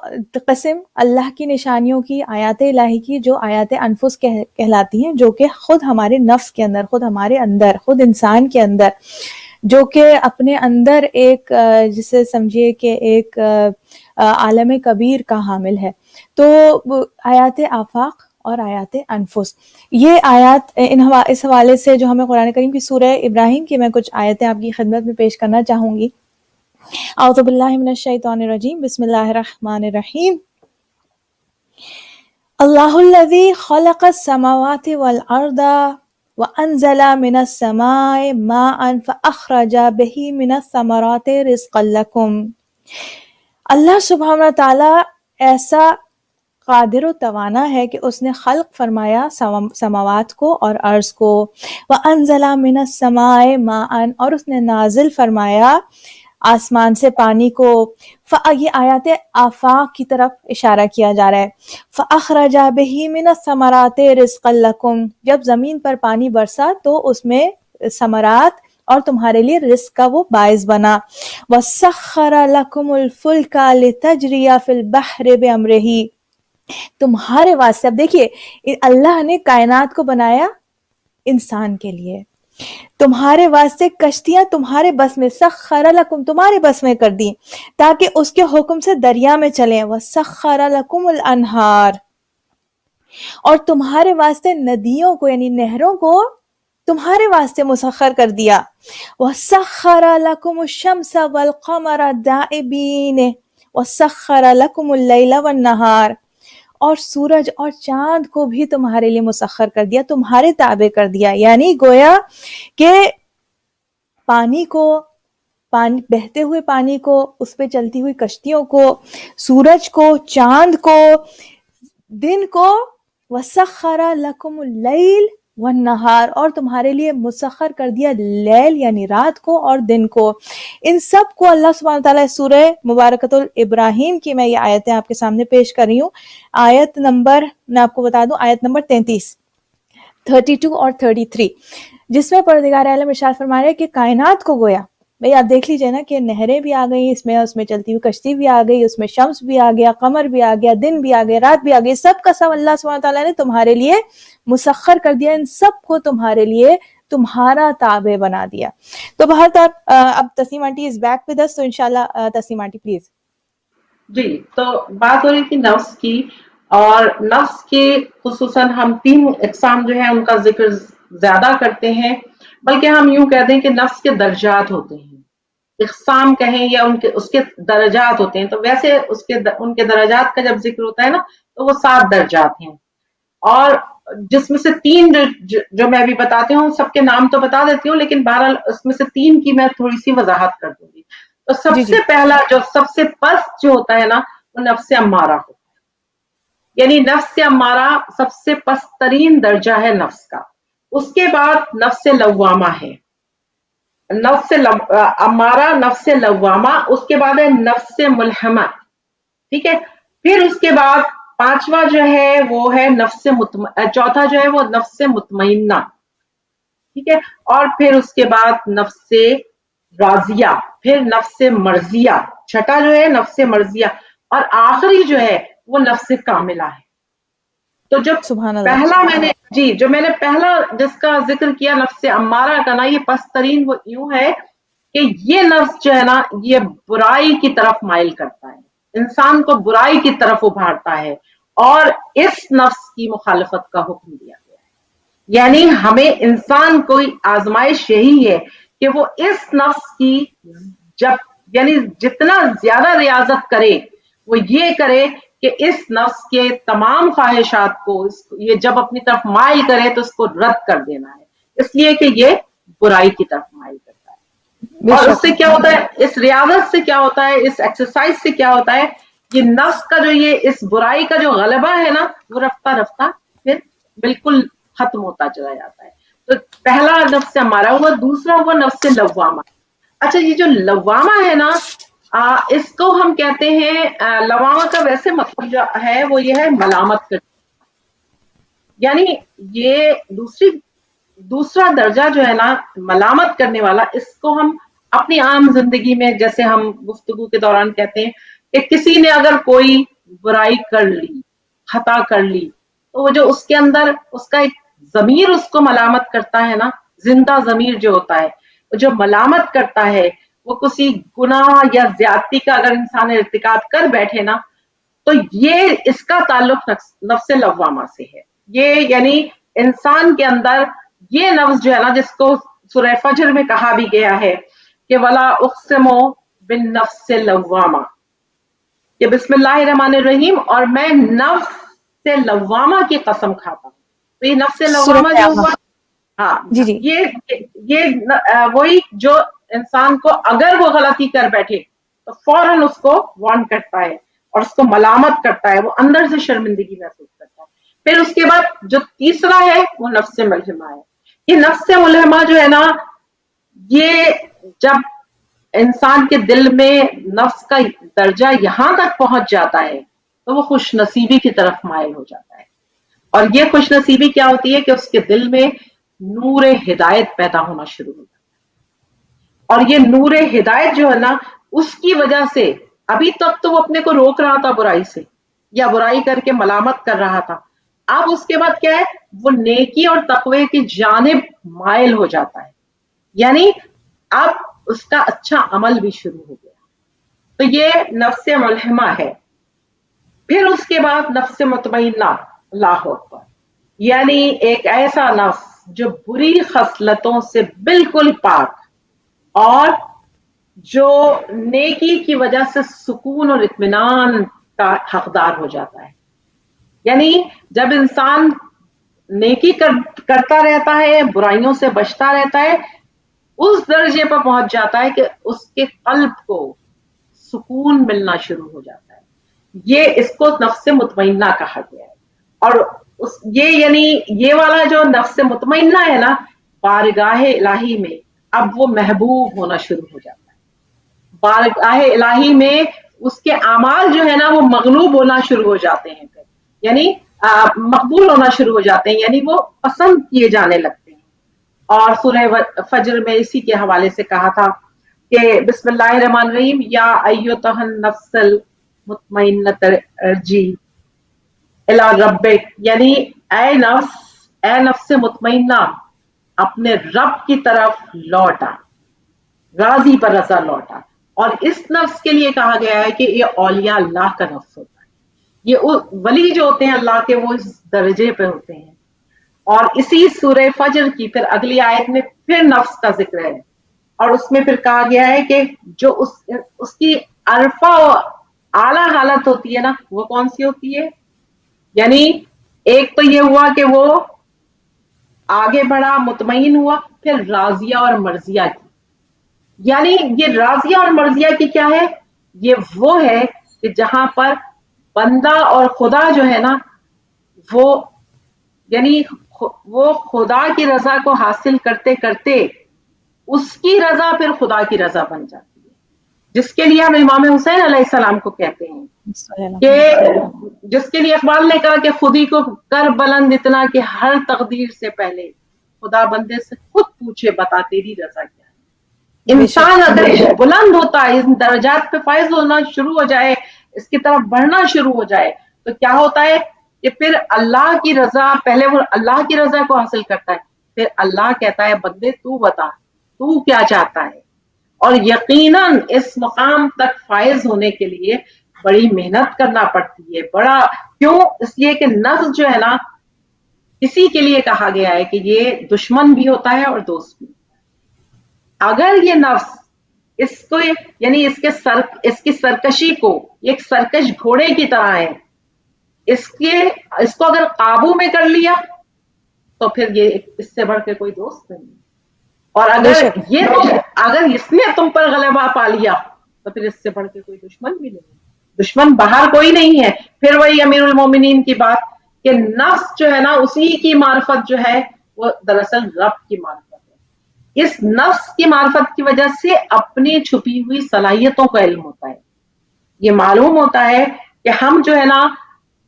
قسم اللہ کی نشانیوں کی، آیات الہی کی، جو آیات انفس کہلاتی ہیں، جو کہ خود ہمارے نفس کے اندر، خود ہمارے اندر، خود انسان کے اندر، جو کہ اپنے اندر ایک جسے سمجھیے کہ ایک عالم کبیر کا حامل ہے. تو آیات آفاق اور آیات انفس، یہ آیات اس حوالے سے جو ہمیں قرآن کریم کی سورہ ابراہیم کی میں کچھ آیتیں آپ کی خدمت میں پیش کرنا چاہوں گی. اعوذ باللہ من الشیطان الرجیم، بسم اللہ الرحمن الرحیم. اللہ الذی خلق السماوات والارض وانزل من السماء ماء فاخرج به من الثمرات رزقا لکم. اللہ سبحانہ تعالیٰ ایسا قادر و توانا ہے کہ اس نے خلق فرمایا سماوات کو اور ارض کو، وَأَنزَلَ مِنَ السَّمَاءِ مَاءً، اور اس نے نازل فرمایا آسمان سے پانی کو. یہ آیات آفاق کی طرف اشارہ کیا جا رہا ہے. فَأَخْرَجَ بِهِ مِنَ الثَّمَرَاتِ رِزْقًا لَكُمْ، جب زمین پر پانی برسا تو اس میں ثمرات اور تمہارے لیے رزق کا وہ باعث بنا. وَسَخَّرَ لَكُمُ الْفُلْكَ لِتَجْرِيَ فِي الْبَحْرِ بِأَمْرِهِ، تمہارے واسطے. اب دیکھیے اللہ نے کائنات کو بنایا انسان کے لیے، تمہارے واسطے کشتیاں تمہارے بس میں، سخر لکم، تمہارے بس میں کر دی تاکہ اس کے حکم سے دریا میں چلیں. وسخر لکم الانہار، اور تمہارے واسطے ندیوں کو یعنی نہروں کو تمہارے واسطے مسخر کر دیا. وسخر لکم الشمس والقمر دائبین وسخر لکم اللیل والنہار، اور سورج اور چاند کو بھی تمہارے لیے مسخر کر دیا، تمہارے تابع کر دیا. یعنی گویا کہ پانی کو، بہتے ہوئے پانی کو، اس پہ چلتی ہوئی کشتیوں کو، سورج کو، چاند کو، دن کو، وسخر لکم اللیل والنہار، اور تمہارے لیے مسخر کر دیا لیل یعنی رات کو اور دن کو. ان سب کو اللہ سبحانہ تعالیٰ سورہ مبارکۃ الابراہیم کی میں یہ آیتیں آپ کے سامنے پیش کر رہی ہوں. آیت نمبر میں آپ کو بتا دوں، آیت نمبر 32 اور 33، جس میں پروردگار عالم ارشاد فرما رہے کہ کائنات کو گویا بھئی آپ دیکھ لیجئے نا کہ نہریں بھی آ گئی، اس میں چلتی ہوئی کشتی بھی آ گئی، اس میں شمس بھی آ گیا، قمر بھی آ گیا، دن بھی آ گیا، رات بھی آ گئی، سب کا سب اللہ سبحانہ تعالیٰ نے تمہارے لیے مسخر کر دیا، ان سب کو تمہارے لیے تمہارا تابع بنا دیا. تو بہرحال اب Taseem aunty is back with us, تو انشاءاللہ تسیم آنٹی پلیز. جی، تو بات ہو رہی تھی نفس کی، اور نفس کے خصوصاً ہم 3 اقسام جو ہے ان کا ذکر زیادہ کرتے ہیں، بلکہ ہم یوں کہتے ہیں کہ نفس کے درجات ہوتے ہیں، اقسام کہیں یا اس کے درجات ہوتے ہیں. تو ویسے ان کے درجات کا جب ذکر ہوتا ہے نا تو وہ 7 درجات ہیں، اور جس میں سے 3 جو میں ابھی بتاتی ہوں، سب کے نام تو بتا دیتی ہوں، لیکن بہرحال اس میں سے 3 کی میں تھوڑی سی وضاحت کر دوں گی. تو سب جی سے پہلا جو سب سے پست جو ہوتا ہے نا، وہ نفس امارہ ہوتا ہے. یعنی نفس امارہ سب سے پست ترین درجہ ہے نفس کا. اس کے بعد نفس لوامہ ہے، نفس امارہ، نفس لوامہ، اس کے بعد ہے نفس ملہمہ، ٹھیک ہے. پھر اس کے بعد 5واں جو ہے وہ ہے چوتھا جو ہے وہ نفس مطمئنہ، ٹھیک ہے. اور پھر اس کے بعد نفس راضیہ، پھر نفس مرضیہ، چھٹا جو ہے نفس مرضیہ، اور آخری جو ہے وہ نفس کاملہ ہے. تو جو سبحان اللہ. پہلا میں نے پہلا جس کا ذکر کیا نفس امارہ کا نا، یہ پست ترین وہ یوں ہے کہ یہ نفس جو ہے نا یہ برائی کی طرف مائل کرتا ہے، انسان کو برائی کی طرف ابھارتا ہے، اور اس نفس کی مخالفت کا حکم دیا گیا ہے. یعنی ہمیں انسان کوئی آزمائش یہی ہے کہ وہ اس نفس کی یعنی جتنا زیادہ ریاضت کرے وہ یہ کرے کہ اس نفس کے تمام خواہشات کو یہ جب اپنی طرف مائل کرے تو اس کو رد کر دینا ہے، اس لیے کہ یہ برائی کی طرف مائل کرتا ہے۔ بے اور اس شک سے کیا ہوتا ہے، اس ریاضت سے کیا ہوتا ہے، اس ایکسرسائز سے کیا ہوتا ہے، یہ نفس کا جو یہ اس برائی کا جو غلبہ ہے نا، وہ رفتہ رفتہ پھر بالکل ختم ہوتا چلا جاتا ہے۔ تو پہلا نفس سے ہمارا ہوا، دوسرا ہوا نفس لوامہ۔ اچھا، یہ جو لوامہ ہے نا، اس کو ہم کہتے ہیں، لوامہ کا ویسے مطلب جو ہے وہ یہ ہے ملامت کر، یعنی یہ دوسرا درجہ جو ہے نا ملامت کرنے والا، اس کو ہم اپنی عام زندگی میں جیسے ہم گفتگو کے دوران کہتے ہیں کہ کسی نے اگر کوئی برائی کر لی، خطا کر لی، تو وہ جو اس کے اندر اس کا ایک ضمیر اس کو ملامت کرتا ہے نا، زندہ ضمیر جو ہوتا ہے، وہ جو ملامت کرتا ہے، وہ کسی گناہ یا زیادتی کا اگر انسان ارتکاب کر بیٹھے نا، تو یہ اس کا تعلق نفس لوامہ سے ہے۔ یہ یعنی انسان کے اندر یہ نفس جو ہے نا، جس کو سورہ فجر میں کہا بھی گیا ہے کہ ولا اقسم بالنفس لوامہ، کہ بسم اللہ الرحمن الرحیم، اور میں نفس سے لوامہ کی قسم کھاتا ہوں۔ تو یہ نفس سورہ لوامہ جو قیامہ۔ ہوا، ہاں، جی جی یہ وہی جو انسان کو اگر وہ غلطی کر بیٹھے تو فوراً اس کو وارن کرتا ہے اور اس کو ملامت کرتا ہے، وہ اندر سے شرمندگی محسوس کرتا ہے۔ پھر اس کے بعد جو تیسرا ہے وہ نفس ملہمہ ہے۔ یہ نفس ملہمہ جو ہے نا، یہ جب انسان کے دل میں نفس کا درجہ یہاں تک پہنچ جاتا ہے تو وہ خوش نصیبی کی طرف مائل ہو جاتا ہے۔ اور یہ خوش نصیبی کیا ہوتی ہے کہ اس کے دل میں نور ہدایت پیدا ہونا شروع ہو جاتا ہے۔ اور یہ نور ہدایت جو ہے نا، اس کی وجہ سے ابھی تک تو وہ اپنے کو روک رہا تھا برائی سے، یا برائی کر کے ملامت کر رہا تھا، اب اس کے بعد کیا ہے، وہ نیکی اور تقوی کی جانب مائل ہو جاتا ہے، یعنی اب اس کا اچھا عمل بھی شروع ہو گیا۔ تو یہ نفس ملہمہ ہے۔ پھر اس کے بعد نفس مطمئنہ، اللہ اکبر، یعنی ایک ایسا نفس جو بری خصلتوں سے بالکل پاک اور جو نیکی کی وجہ سے سکون اور اطمینان کا حقدار ہو جاتا ہے۔ یعنی جب انسان نیکی کرتا رہتا ہے، برائیوں سے بچتا رہتا ہے، اس درجے پر پہنچ جاتا ہے کہ اس کے قلب کو سکون ملنا شروع ہو جاتا ہے۔ یہ اس کو نفس مطمئنہ کہا گیا ہے۔ اور یہ یعنی یہ والا جو نفس مطمئنہ ہے نا، بارگاہ الہی میں اب وہ محبوب ہونا شروع ہو جاتا ہے۔ بارگاہ الہی میں اس کے اعمال جو ہے نا وہ مغلوب ہونا شروع ہو جاتے ہیں، یعنی مقبول ہونا شروع ہو جاتے ہیں، یعنی وہ پسند کیے جانے لگتے ہیں۔ اور سورہ فجر میں اسی کے حوالے سے کہا تھا کہ بسم اللہ الرحمن الرحیم، یا ایتھا النفس المطمئنۃ ارجی الی ربک، یعنی اے نفس مطمئنہ، اپنے رب کی طرف لوٹا، راضی پر رضا لوٹا۔ اور اس نفس کے لیے کہا گیا ہے کہ یہ اولیاء اللہ کا نفس ہوتا ہے، یہ ولی جو ہوتے ہیں اللہ کے، وہ اس درجے پہ ہوتے ہیں۔ اور اسی سورہ فجر کی پھر اگلی آیت میں پھر نفس کا ذکر ہے، اور اس میں پھر کہا گیا ہے کہ جو اس کی عرفہ و اعلیٰ حالت ہوتی ہے نا، وہ کون سی ہوتی ہے؟ یعنی ایک تو یہ ہوا کہ وہ آگے بڑھا، مطمئن ہوا، پھر راضیہ اور مرضیہ کی، یعنی یہ راضیہ اور مرضیہ کی کیا ہے؟ یہ وہ ہے کہ جہاں پر بندہ اور خدا جو ہے نا، وہ یعنی وہ خدا کی رضا کو حاصل کرتے کرتے اس کی رضا پھر خدا کی رضا بن جاتی ہے، جس کے لیے ہم امام حسین علیہ السلام کو کہتے ہیں کہ جس کے لیے اقبال نے کہا کہ خودی کو کر بلند اتنا کہ ہر تقدیر سے پہلے خدا بندے سے خود پوچھے بتا تیری رضا کیا ہے۔ انسان اگر بلند ہوتا ہے، ان درجات پہ فائز ہونا شروع ہو جائے، اس کی طرف بڑھنا شروع ہو جائے، تو کیا ہوتا ہے کہ پھر اللہ کی رضا، پہلے وہ اللہ کی رضا کو حاصل کرتا ہے، پھر اللہ کہتا ہے بندے تو بتا تو کیا چاہتا ہے۔ اور یقیناً اس مقام تک فائز ہونے کے لیے بڑی محنت کرنا پڑتی ہے، بڑا کیوں؟ اس لیے کہ نفس جو ہے نا، اسی کے لیے کہا گیا ہے کہ یہ دشمن بھی ہوتا ہے اور دوست بھی۔ اگر یہ نفس اس کو یعنی اس کی سرکشی کو ایک سرکش گھوڑے کی طرح ہے इसको अगर काबू में कर लिया तो फिर ये इससे बढ़ के कोई दोस्त नहीं। और अगर इसने तुम पर गलबा पा लिया तो फिर इससे बढ़ के कोई दुश्मन भी नहीं। दुश्मन बाहर कोई नहीं है। फिर वही अमीरुल मोमिनीन की बात कि नफ्स जो है ना, उसी की मार्फत जो है वो दरअसल रब की मार्फत है। इस नफ्स की मार्फत की वजह से अपनी छुपी हुई सलाहियतों का इल्म होता है। ये मालूम होता है कि हम जो है ना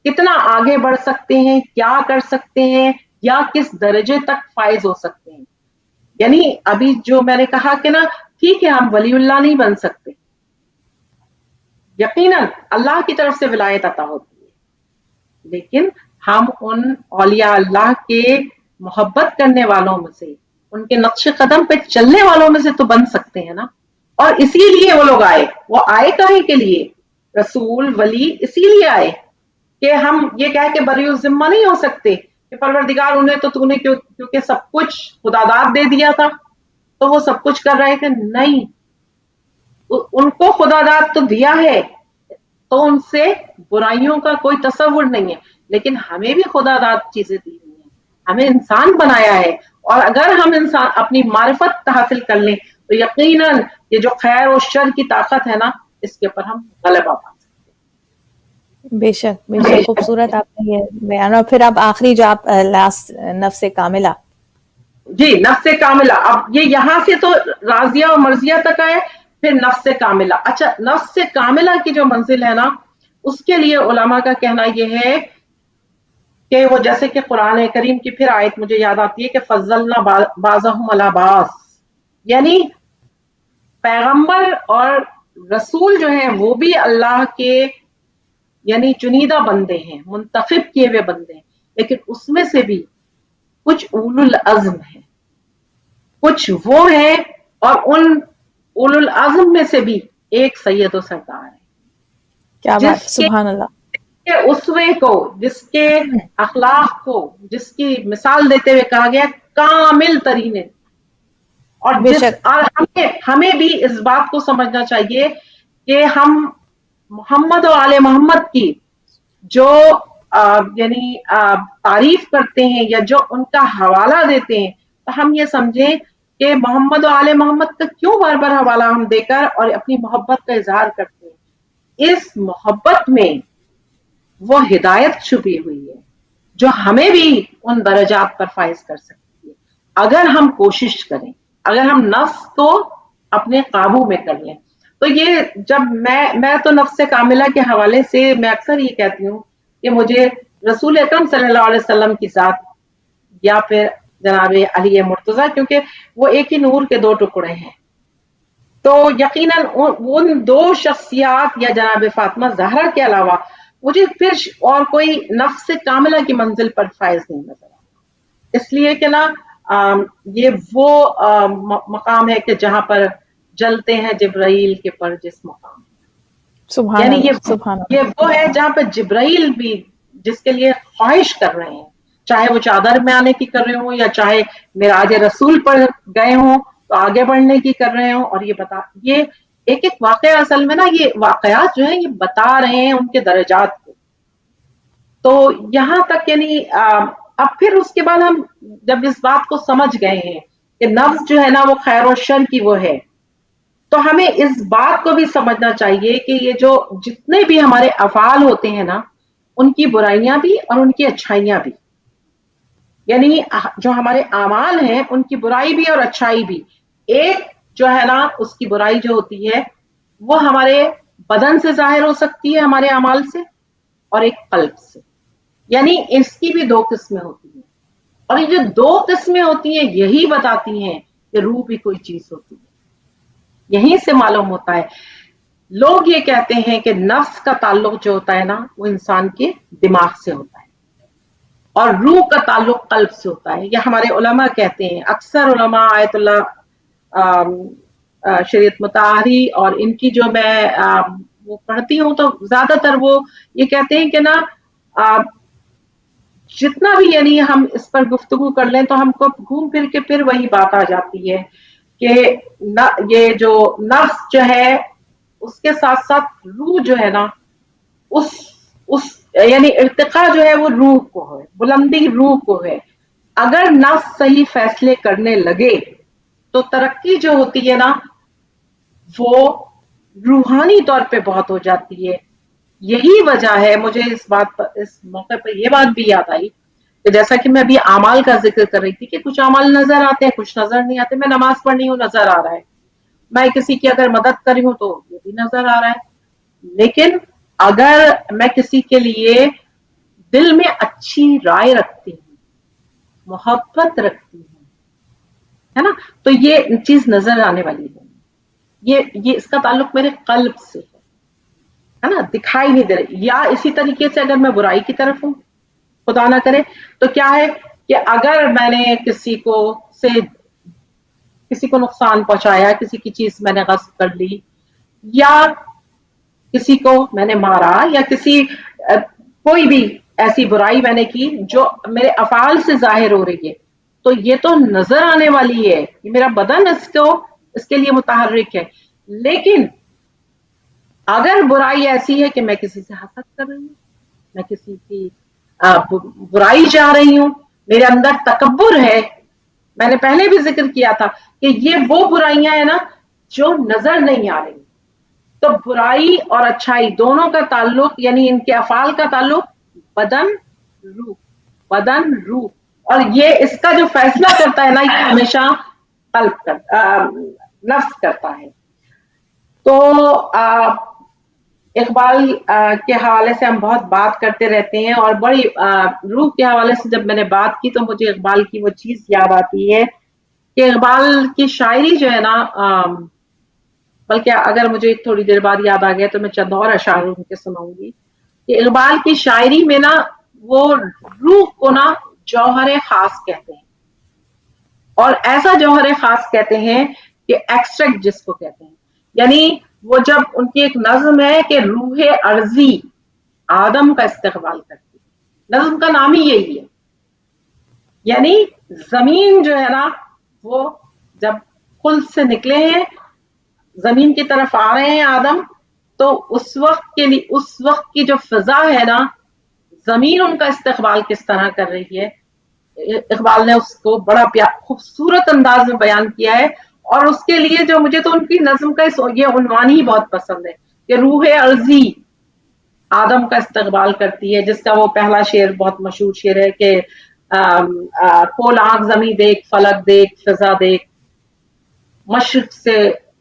कितना आगे बढ़ सकते हैं, क्या कर सकते हैं, या किस दर्जे तक फायज हो सकते हैं। यानी अभी जो मैंने कहा कि ना, ठीक है हम वलीउल्लाह नहीं बन सकते, यकीनन अल्लाह की तरफ से विलायत अता होती है, लेकिन हम उन औलिया अल्लाह के मोहब्बत करने वालों में से, उनके नक्श कदम पे चलने वालों में से तो बन सकते हैं ना। और इसीलिए वो लोग आए। वो आए काहे के लिए? रसूल वली इसीलिए आए कि हम ये कह के बरी जिम्मा नहीं हो सकते कि परवरदिगार उन्हें तो तूने क्योंकि सब कुछ खुदादाद दे दिया था तो वो सब कुछ कर रहे थे। नहीं, उनको खुदादाद तो दिया है, तो उनसे बुराइयों का कोई तसव्वुर नहीं है, लेकिन हमें भी खुदादाद चीजें दी हुई हैं, हमें इंसान बनाया है। और अगर हम इंसान अपनी मारिफत हासिल कर लें तो यकीनन ये जो खैर और शर की ताकत है ना, इसके ऊपर हम गलबा पा सकते हैं। बेशक बेशक, खूबसूरत आपने ये बयान। और फिर अब आखिरी जो आप लास्ट नफ्स कामिला। जी, नफ्स कामिला। अब ये यहाँ से तो राजिया और मर्जिया तक आए, फिर नफ्स कामिला। अच्छा, नफ्स कामिला की जो मंजिल है ना, उसके लिए उलमा का कहना यह है कि वो जैसे कि कुरान करीम की फिर आयत मुझे याद आती है कि फज़्ज़लना बाज़हुम अला बाज़, यानी पैगंबर और रसूल जो है वो भी अल्लाह के यानी चुनीदा बंदे हैं, मुंतखब किए हुए बंदे हैं, लेकिन उसमें से भी कुछ उलुल अज़्म है, कुछ वो है, और उन उलुल अज़्म में से भी एक सैयद व सरदार है। क्या बात, सुभान अल्लाह। जिसके उसवे को, जिसके अखलाक को, जिसकी मिसाल देते हुए कहा गया कामिल तरीन है। और हमें भी इस बात को समझना चाहिए कि हम मोहम्मद और आले मोहम्मद की जो यानी तारीफ करते हैं या जो उनका हवाला देते हैं, तो हम ये समझें कि मोहम्मद और आले मोहम्मद का क्यों बार बार हवाला हम देकर और अपनी मोहब्बत का इजहार करते हैं। इस मोहब्बत में वो हिदायत छुपी हुई है जो हमें भी उन दर्जात पर फाइज कर सकती है, अगर हम कोशिश करें, अगर हम नफ्स को अपने काबू में कर लें। तो ये जब मैं तो नफ्स कामिला के हवाले से मैं अक्सर ये कहती हूँ कि मुझे रसूल अकरम सल्लल्लाहु अलैहि वसल्लम की जात या फिर जनाब अली मुर्तजा, क्योंकि वो एक ही नूर के दो टुकड़े हैं, तो यकीनन उन दो शख्सियात या जनाब फातिमा ज़हरा के अलावा मुझे फिर और कोई नफ्स कामिला की मंजिल पर फायज नहीं नजर आता। इसलिए कि ना ये वो मकाम है कि जहां पर जलते हैं जिब्राइल के पर जिस मकाम, यानी ये वो है जहां पर जिब्राइल भी जिसके लिए ख्वाहिश कर रहे हैं, चाहे वो चादर में आने की कर रहे हो या चाहे मिराज रसूल पर गए हों तो आगे बढ़ने की कर रहे हो। और ये एक एक वाकया असल में ना, ये वाकयात जो है ये बता रहे हैं उनके दर्जात को। तो यहां तक यानी अब फिर उसके बाद हम जब इस बात को समझ गए हैं कि नफ्स जो है ना वो खैर और शर की वो है, तो हमें इस बात को भी समझना चाहिए कि ये जो जितने भी हमारे अफाल होते हैं ना, उनकी बुराइयां भी और उनकी अच्छाइयां भी, यानी जो हमारे आमाल हैं उनकी बुराई भी और अच्छाई भी। एक जो है ना उसकी बुराई जो होती है वो हमारे बदन से जाहिर हो सकती है, हमारे अमाल से, और एक कल्ब से, यानी इसकी भी दो किस्में होती हैं। और ये जो दो किस्में होती हैं यही बताती हैं कि रूह भी कोई चीज होती है। यहीं से मालूम होता है। लोग ये कहते हैं कि नफ्स का ताल्लुक जो होता है ना वो इंसान के दिमाग से होता है और रूह का ताल्लुक कल्ब से होता है। यह हमारे उलमा कहते हैं। अक्सर उलमा आयतुल्लाह शरीयत मुताहरी और इनकी जो मैं वो पढ़ती हूँ तो ज्यादातर वो ये कहते हैं कि ना जितना भी यानी हम इस पर गुफ्तगू कर लें तो हमको घूम फिर के फिर वही बात आ जाती है कि ये जो नफ्स जो है उसके साथ साथ रूह जो है ना उस यानी इर्तिका जो है वो रूह को है, बुलंदी रूह को है। अगर नफ्स सही फैसले करने लगे तो तरक्की जो होती है ना वो रूहानी तौर पे बहुत हो जाती है। यही वजह है, मुझे इस बात पर, इस मौके पर ये बात भी याद आई कि जैसा कि मैं अभी अमाल का जिक्र कर रही थी कि कुछ अमाल नजर आते हैं, कुछ नजर नहीं आते। मैं नमाज पढ़ रही हूँ, नजर आ रहा है। मैं किसी की अगर मदद कर रही हूँ तो ये भी नजर आ रहा है। लेकिन अगर मैं किसी के लिए दिल में अच्छी राय रखती हूँ, मोहब्बत रखती हूँ, है ना, तो ये चीज नजर आने वाली है। ये इसका ताल्लुक मेरे कल्ब से है ना, दिखाई नहीं दे रही। या इसी तरीके से अगर मैं बुराई की तरफ हूँ, खुदा ना करे, तो क्या है कि अगर मैंने किसी को नुकसान पहुंचाया, किसी की चीज मैंने गस्ब कर ली, या किसी को मैंने मारा, या कोई भी ऐसी बुराई मैंने की जो मेरे अफाल से जाहिर हो रही है, तो ये तो नजर आने वाली है। ये मेरा बदन इसके लिए मुतहर्रिक है। लेकिन अगर बुराई ऐसी है कि मैं किसी से हसद कर रही हूँ, मैं किसी की बुराई चाह रही हूँ, मेरे अंदर तकब्बुर है, मैंने पहले भी जिक्र किया था कि ये वो बुराइयां है ना जो नजर नहीं आ रही। तो बुराई और अच्छाई दोनों का ताल्लुक, यानी इनके अफाल का ताल्लुक बदन रूह, बदन रूह। और ये इसका जो फैसला करता है ना, ये हमेशा नफ्स करता है। तो इकबाल के हवाले से हम बहुत बात करते रहते हैं, और बड़ी रूह के हवाले से जब मैंने बात की तो मुझे इकबाल की वो चीज याद आती है कि इकबाल की शायरी जो है ना, बल्कि अगर मुझे थोड़ी देर बाद याद आ गया तो मैं चंद और अशार उनके सुनाऊंगी कि इकबाल की शायरी में ना वो रूह को ना जौहर खास कहते हैं। और ऐसा जौहर खास कहते हैं कि एक्सट्रैक्ट जिसको कहते हैं, यानी वो जब उनकी एक नज्म है कि रूह अर्जी आदम का इस्तेकबाल करती है, नज्म का नाम ही यही है। यानी जमीन जो है ना वो जब खुल से निकले हैं, जमीन की तरफ आ रहे हैं आदम, तो उस वक्त की जो फिजा है ना, जमीन उनका इस्तेकबाल किस तरह कर रही है, इकबाल ने उसको बड़ा खूबसूरत अंदाज में बयान किया है। और उसके लिए जो मुझे तो उनकी नज्म का ये उन्वान ही बहुत पसंद है कि रूह अर्जी आदम का इस्तकबाल करती है, जिसका वो पहला शेर बहुत मशहूर शेर है कि खोल आंख जमी देख, फलक देख, फिजा देख, मशरिक से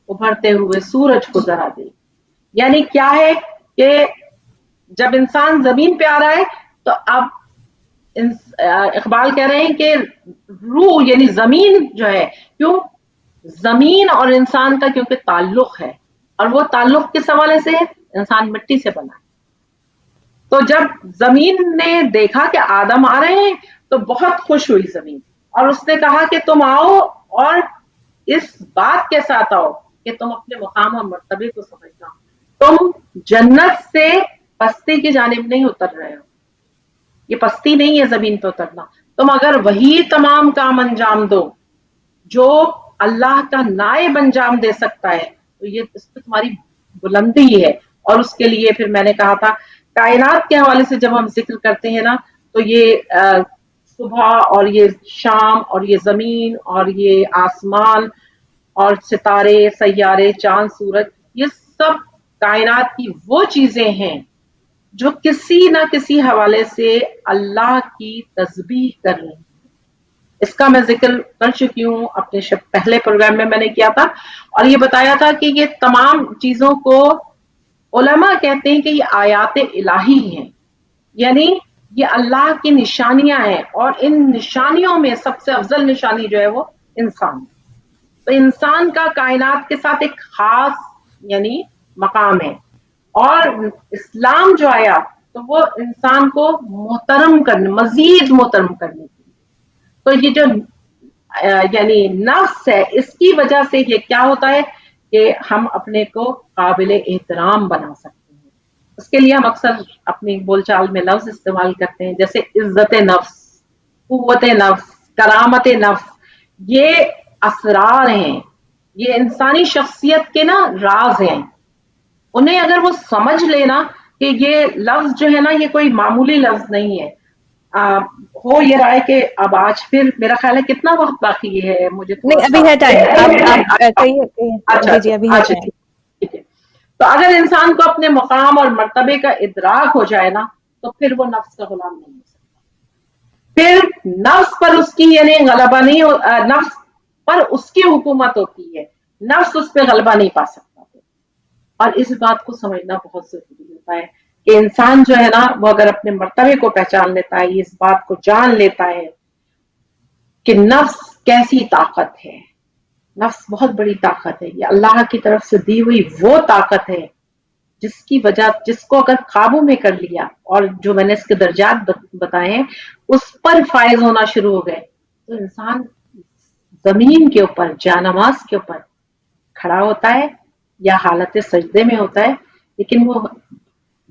उभरते हुए सूरज को जरा देख। यानी क्या है कि जब इंसान जमीन पे आ रहा है तो अब इकबाल कह रहे हैं कि रूह यानी जमीन जो है, क्यों, जमीन और इंसान का क्योंकि ताल्लुक है, और वो ताल्लुक किस हवाले से है, इंसान मिट्टी से बना है। तो जब जमीन ने देखा कि आदम आ रहे हैं तो बहुत खुश हुई जमीन, और उसने कहा कि तुम आओ और इस बात के साथ आओ कि तुम अपने मुकाम और मर्तबे को समझना, तुम जन्नत से पस्ती की जानिब नहीं उतर रहे हो, ये पस्ती नहीं है जमीन पे उतरना। तुम अगर वही तमाम काम अंजाम दो जो अल्लाह का नायब अंजाम दे सकता है, तो ये इसमें तुम्हारी बुलंदी है। और उसके लिए फिर मैंने कहा था कायनात के हवाले से जब हम जिक्र करते हैं ना, तो ये सुबह और ये शाम और ये जमीन और ये आसमान और सितारे, सैयारे, चांद, सूरज, ये सब कायनात की वो चीजें हैं जो किसी ना किसी हवाले से अल्लाह की तस्बीह कर रही हैं। इसका मैं जिक्र कर चुकी हूँ अपने पहले प्रोग्राम में, मैंने किया था और ये बताया था कि ये तमाम चीजों को उलमा कहते हैं कि ये आयात इलाही हैं, यानी ये अल्लाह की निशानियां हैं, और इन निशानियों में सबसे अफजल निशानी जो है वो इंसान। तो इंसान का कायनात के साथ एक खास यानी मकाम है, और इस्लाम जो आया तो वो इंसान को मोहतरम करने, मजीद मोहतरम करने के लिए। तो ये जो यानी नफ्स है, इसकी वजह से ये क्या होता है कि हम अपने को काबिल एहतराम बना सकते हैं। उसके लिए हम अक्सर अपनी बोलचाल में लफ्ज इस्तेमाल करते हैं, जैसे इज्जत नफ्स, कुव्वत नफ्स, करामत नफ्स। ये असरार हैं, ये इंसानी शख्सियत के ना राज हैं। उन्हें अगर वो समझ लेना کہ یہ لفظ جو ہے نا یہ کوئی معمولی لفظ نہیں ہے. ہو یہ رہا ہے کہ اب آج پھر میرا خیال ہے کتنا وقت باقی ہے مجھے تھوڑا نہیں ابھی ہے ٹائم، آپ سا. کہیے کہیے. اچھا جی اچھا جی ابھی ہے اچھا ٹائم. ٹھیک ہے. تو اگر انسان کو اپنے مقام اور مرتبے کا ادراک ہو جائے نا تو پھر وہ نفس کا غلام نہیں ہو سکتا. پھر نفس پر اس کی یعنی غلبہ نہیں نفس پر اس کی حکومت ہوتی ہے، نفس اس پہ غلبہ نہیں پا سکتا. اور اس بات کو سمجھنا بہت ضروری ہوتا ہے کہ انسان جو ہے نا وہ اگر اپنے مرتبے کو پہچان لیتا ہے، اس بات کو جان لیتا ہے کہ نفس کیسی طاقت ہے. نفس بہت بڑی طاقت ہے، یہ اللہ کی طرف سے دی ہوئی وہ طاقت ہے جس کی وجہ جس کو اگر قابو میں کر لیا اور جو میں نے اس کے درجات بتائے ہیں اس پر فائز ہونا شروع ہو گئے تو انسان زمین کے اوپر جانماز کے اوپر کھڑا ہوتا ہے یا حالت سجدے میں ہوتا ہے، لیکن وہ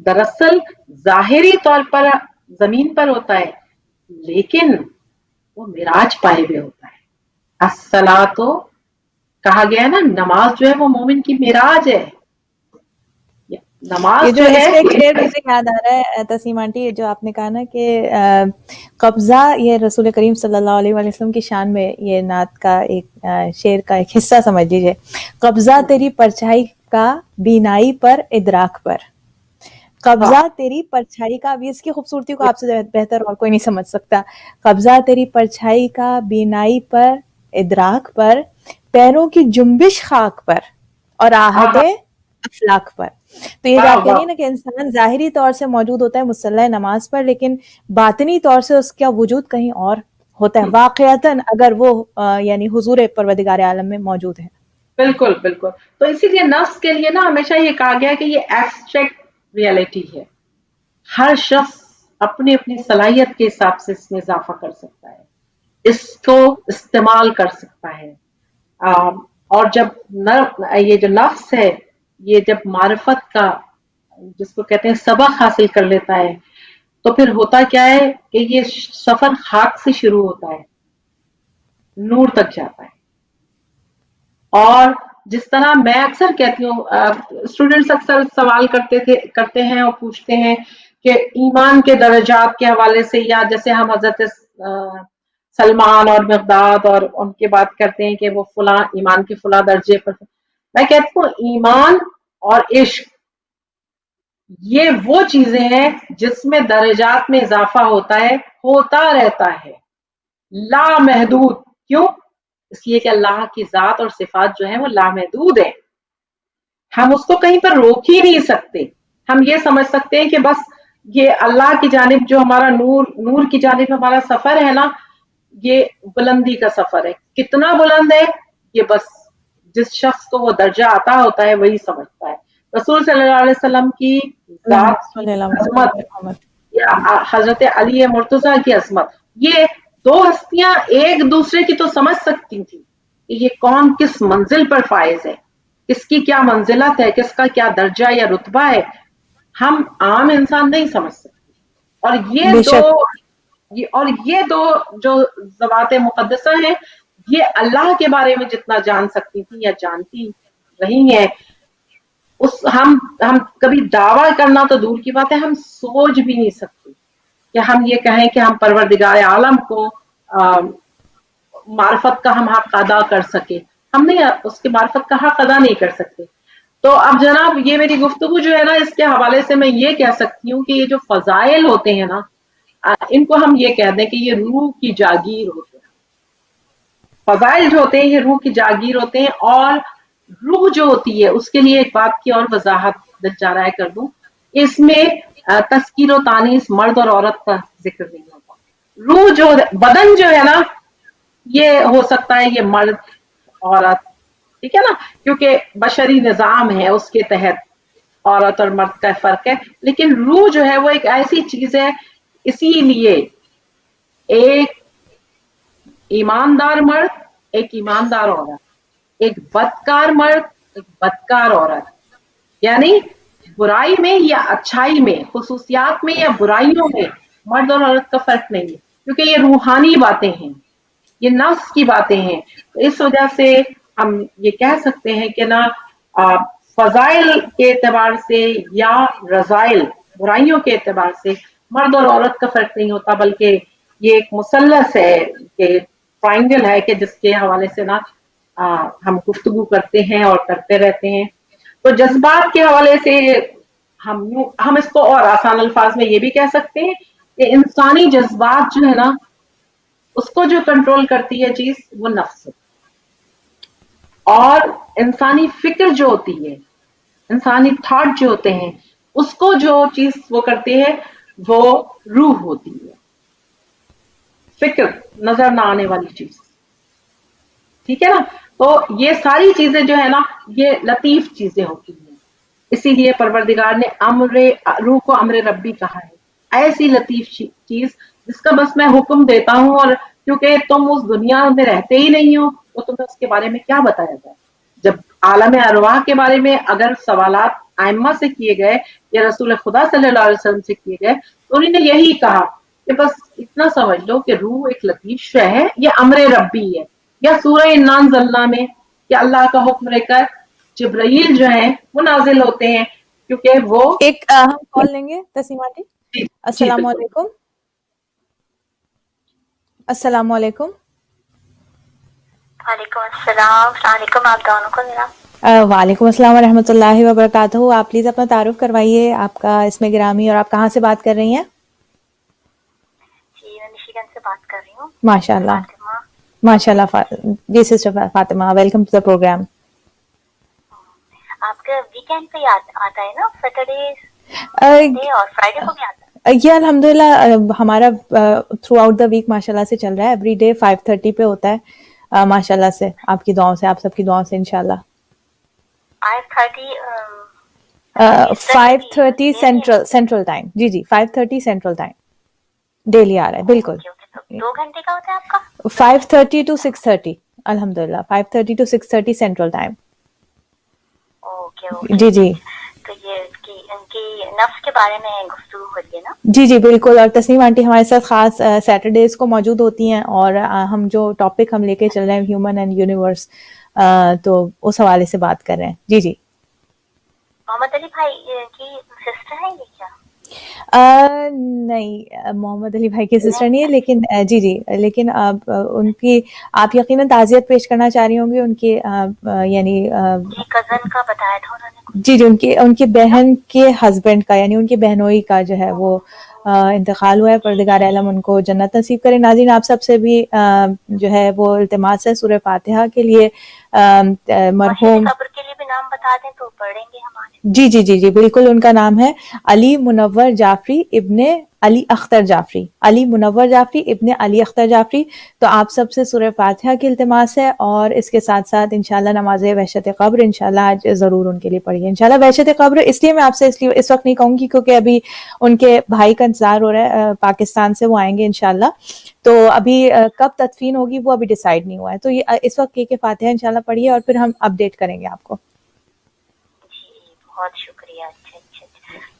دراصل ظاہری طور پر زمین پر ہوتا ہے لیکن وہ معراج پائے ہوئے ہوتا ہے. الصلاۃ کہا گیا ہے نا، نماز جو ہے وہ مومن کی معراج ہے. یہ نماز جو جو اس ہے پہ ایک شعر مجھے یاد آ رہا ہے تسیم آنٹی، جو آپ نے کہا نا کہ قبضہ، یہ رسول کریم صلی اللہ علیہ وسلم کی شان میں یہ نعت کا ایک شعر کا ایک حصہ سمجھ لیجیے. قبضہ تیری پرچھائی کا بینائی پر ادراک پر، قبضہ تیری پرچھائی کا. ابھی اس کی خوبصورتی کو آپ سے بہتر اور کوئی نہیں سمجھ سکتا. قبضہ تیری پرچھائی کا بینائی پر ادراک پر، پیروں کی جنبش خاک پر اور آہٹ افلاک پر. تو یہ جو آپ کہہ رہی ہیں نا کہ انسان ظاہری طور سے موجود ہوتا ہے مصلی نماز پر، لیکن باطنی طور سے اس کا وجود کہیں اور ہوتا ہے واقعتاً، اگر وہ یعنی حضور پروردگار عالم میں موجود ہے. بالکل بالکل. تو اسی لیے نفس کے لیے نا ہمیشہ یہ کہا گیا ہے کہ یہ ایبسٹریکٹ ریئلٹی ہے، ہر شخص اپنی اپنی صلاحیت کے حساب سے اس میں اضافہ کر سکتا ہے، اس کو استعمال کر سکتا ہے. اور جب یہ جو نفس ہے یہ جب معرفت کا جس کو کہتے ہیں سبق حاصل کر لیتا ہے تو پھر ہوتا کیا ہے کہ یہ سفر خاک سے شروع ہوتا ہے، نور تک جاتا ہے. اور جس طرح میں اکثر کہتی ہوں، اسٹوڈینٹس اکثر سوال کرتے ہیں اور پوچھتے ہیں کہ ایمان کے درجات کے حوالے سے، یا جیسے ہم حضرت سلمان اور مقداد اور ان کی بات کرتے ہیں کہ وہ فلاں ایمان کے فلاں درجے پر. میں کہتی ہوں ایمان اور عشق یہ وہ چیزیں ہیں جس میں درجات میں اضافہ ہوتا رہتا ہے لامحدود. کیوں؟ اس لیے کہ اللہ کی ذات اور صفات جو ہیں وہ لامحدود ہیں، ہم اس کو کہیں پر روک ہی نہیں سکتے. ہم یہ سمجھ سکتے ہیں کہ بس یہ اللہ کی جانب جو ہمارا نور کی جانب ہمارا سفر ہے نا، یہ بلندی کا سفر ہے. کتنا بلند ہے یہ بس جس شخص کو وہ درجہ آتا ہوتا ہے وہی سمجھتا ہے. رسول صلی اللہ علیہ وسلم کی ذات کی عظمت یا حضرت علی مرتضیٰ کی عظمت، یہ دو ہستیاں ایک دوسرے کی تو سمجھ سکتی تھی کہ یہ کون کس منزل پر فائز ہے، کس کی کیا منزلت ہے، کس کا کیا درجہ یا رتبہ ہے. ہم عام انسان نہیں سمجھ سکتے. اور یہ دو جو ذوات مقدسہ ہیں یہ اللہ کے بارے میں جتنا جان سکتی تھی یا جانتی رہی ہیں، ہم کبھی دعویٰ کرنا تو دور کی بات ہے، ہم سوچ بھی نہیں سکتے کہ ہم یہ کہیں کہ ہم پروردگار عالم کو معرفت کا ہم حق ادا کر سکے. ہم نہیں اس کے معرفت کا حق ادا نہیں کر سکتے. تو اب جناب یہ میری گفتگو جو ہے نا اس کے حوالے سے میں یہ کہہ سکتی ہوں کہ یہ جو فضائل ہوتے ہیں نا ان کو ہم یہ کہہ دیں کہ یہ روح کی جاگیر ہوتے ہیں. فضائل جو ہوتے ہیں یہ روح کی جاگیر ہوتے ہیں. اور روح جو ہوتی ہے اس کے لیے ایک بات کی اور وضاحت چاہ رہا ہے کر دوں، اس میں تذکیر و تانیث مرد اور عورت کا ذکر نہیں ہوتا. روح جو بدن جو ہے نا یہ ہو سکتا ہے یہ مرد عورت، ٹھیک ہے نا، کیونکہ بشری نظام ہے اس کے تحت عورت اور مرد کا فرق ہے. لیکن روح جو ہے وہ ایک ایسی چیز ہے، اسی لیے ایک ایماندار مرد، ایک ایماندار عورت، ایک بدکار مرد، ایک بدکار عورت، یعنی برائی میں یا اچھائی میں، خصوصیات میں یا برائیوں میں مرد اور عورت کا فرق نہیں ہے، کیونکہ یہ روحانی باتیں ہیں، یہ نفس کی باتیں ہیں. تو اس وجہ سے ہم یہ کہہ سکتے ہیں کہ نا فضائل کے اعتبار سے یا رضائل बुराइयों के एतबार से मर्द और औरत का फर्क नहीं होता, बल्कि ये एक मुसल्लस है कि ट्रायंगल है कि जिसके हवाले से ना हम गुफ्तगू करते हैं और करते रहते हैं। तो जज्बात के हवाले से हम इसको और आसान अल्फाज में ये भी कह सकते हैं कि इंसानी जज्बात जो है ना, उसको जो कंट्रोल करती है चीज वो नफ्स है, और इंसानी फिक्र जो होती है, इंसानी थॉट जो होते हैं, उसको जो चीज वो करती है वो रूह होती है, फिक्र, नजर ना आने वाली चीज, ठीक है ना। तो ये सारी चीजें जो है ना, ये लतीफ चीजें होती हैं, इसीलिए परवरदिगार ने रूह को अमरे रब्बी कहा है, ऐसी लतीफ चीज जिसका बस मैं हुक्म देता हूं, और क्योंकि तुम उस दुनिया में रहते ही नहीं हो तो तुम्हें उसके बारे में क्या बताया जाए। जब आलम अरवाह के बारे में अगर सवालात आइम्मा से किए गए या रसूल खुदा सल्लल्लाहु अलैहि वसल्लम से किए गए, तो उन्होंने यही कहा कि बस इतना समझ लो कि रूह एक लतीफ शय है, ये अमरे रब्बी है। या सूरह इन्नान ज़ल्ला में कि अल्लाह का हुक्म लेकर जिब्राइल जो है वो नाजिल होते हैं, क्योंकि वो एक हम कॉल लेंगे तस्नीम आंटी। अस्सलाम वालेकुम। अस्सलाम वालेकुम। वालेकुम अस्सलाम। अस्सलाम वालेकुम आप दोनों को मेरा। वालेकुम अस्सलाम व रहमतुल्लाहि व बरकातहू। आप प्लीज अपना तारुफ करवाइए, आपका इसमें गिरामी, और आप कहाँ से बात कर रही हैं? जी मैं मिशिगन से बात कर रही हूँ। माशाल्लाह माशाल्लाह। जी sister Fatima, welcome to the programme. आपका वीकेंड पे आता है ना, सैटरडे और फ्राइडे को भी आता है? ये अल्हम्दुलिल्लाह हमारा थ्रू आउट द वीक माशाल्लाह से चल रहा है। एवरी डे 5:30 पे होता है माशाल्लाह से, आपकी दुआओं से, आप सबकी दुआओं से इंशाल्लाह। 5:30 सेंट्रल टाइम। जी जी 5:30 सेंट्रल टाइम डेली आ रहा है, बिल्कुल। 2 घंटे का होता है आपका? 5:30 to 6:30 अल्हम्दुलिल्लाह, 5:30 to 6:30 सेंट्रल टाइम। ओके जी जी। तो ये इनकी नफ्स के बारे में गुफ्तगू हो रही है ना? जी जी बिल्कुल। और तस्नीम आंटी हमारे साथ खास सैटरडेज को मौजूद होती हैं, और हम जो टॉपिक हम लेके चल रहे हैं ह्यूमन एंड यूनिवर्स, तो उस हवाले से बात कर रहे हैं। जी जी। मोहम्मद अली भाई की सिस्टर है ये क्या? नहीं, मोहम्मद अली भाई की सिस्टर नहीं है, लेकिन जी जी, लेकिन उनकी आप यकीनन ताज़ियत पेश करना चाह रही होंगी उनके यानी कजन का बताया था उन्होंने। जी जी, उनकी बहन के हस्बैंड का, यानी उनकी बहनोई का जो है वो इंतकाल हुआ है। परदिगार आलम उनको जन्नत नसीब करे। नाज़रीन, आप सबसे भी जो है वो इल्तिमास है सूरह फातिहा के लिए मरहूम कब्र के लिए भी नाम बता दें तो पढ़ेंगे हमारे। जी जी जी जी बिल्कुल। उनका नाम है अली मुनव्वर जाफरी इब्ने अली अख्तर जाफरी, अली मुनव्वर जाफरी इब्ने अली अख्तर जाफरी। तो आप सबसे सूरह फातिहा की इल्तिमास है, और इसके साथ साथ इंशाल्लाह नमाज वहशत क़ब्र इंशाल्लाह आज ज़रूर उनके लिए पढ़िए इंशाल्लाह। वहशत क़ब्र इसलिए मैं आपसे इस वक्त नहीं कहूँगी क्योंकि अभी उनके भाई का इंतजार हो रहा है, पाकिस्तान से वो आएंगे इंशाल्लाह। तो अभी कब तदफीन होगी वो अभी डिसाइड नहीं हुआ है। तो ये इस वक्त के फातिहा इंशाल्लाह पढ़िए, और फिर हम अपडेट करेंगे आपको। बहुत शुक्रिया। अच्छा।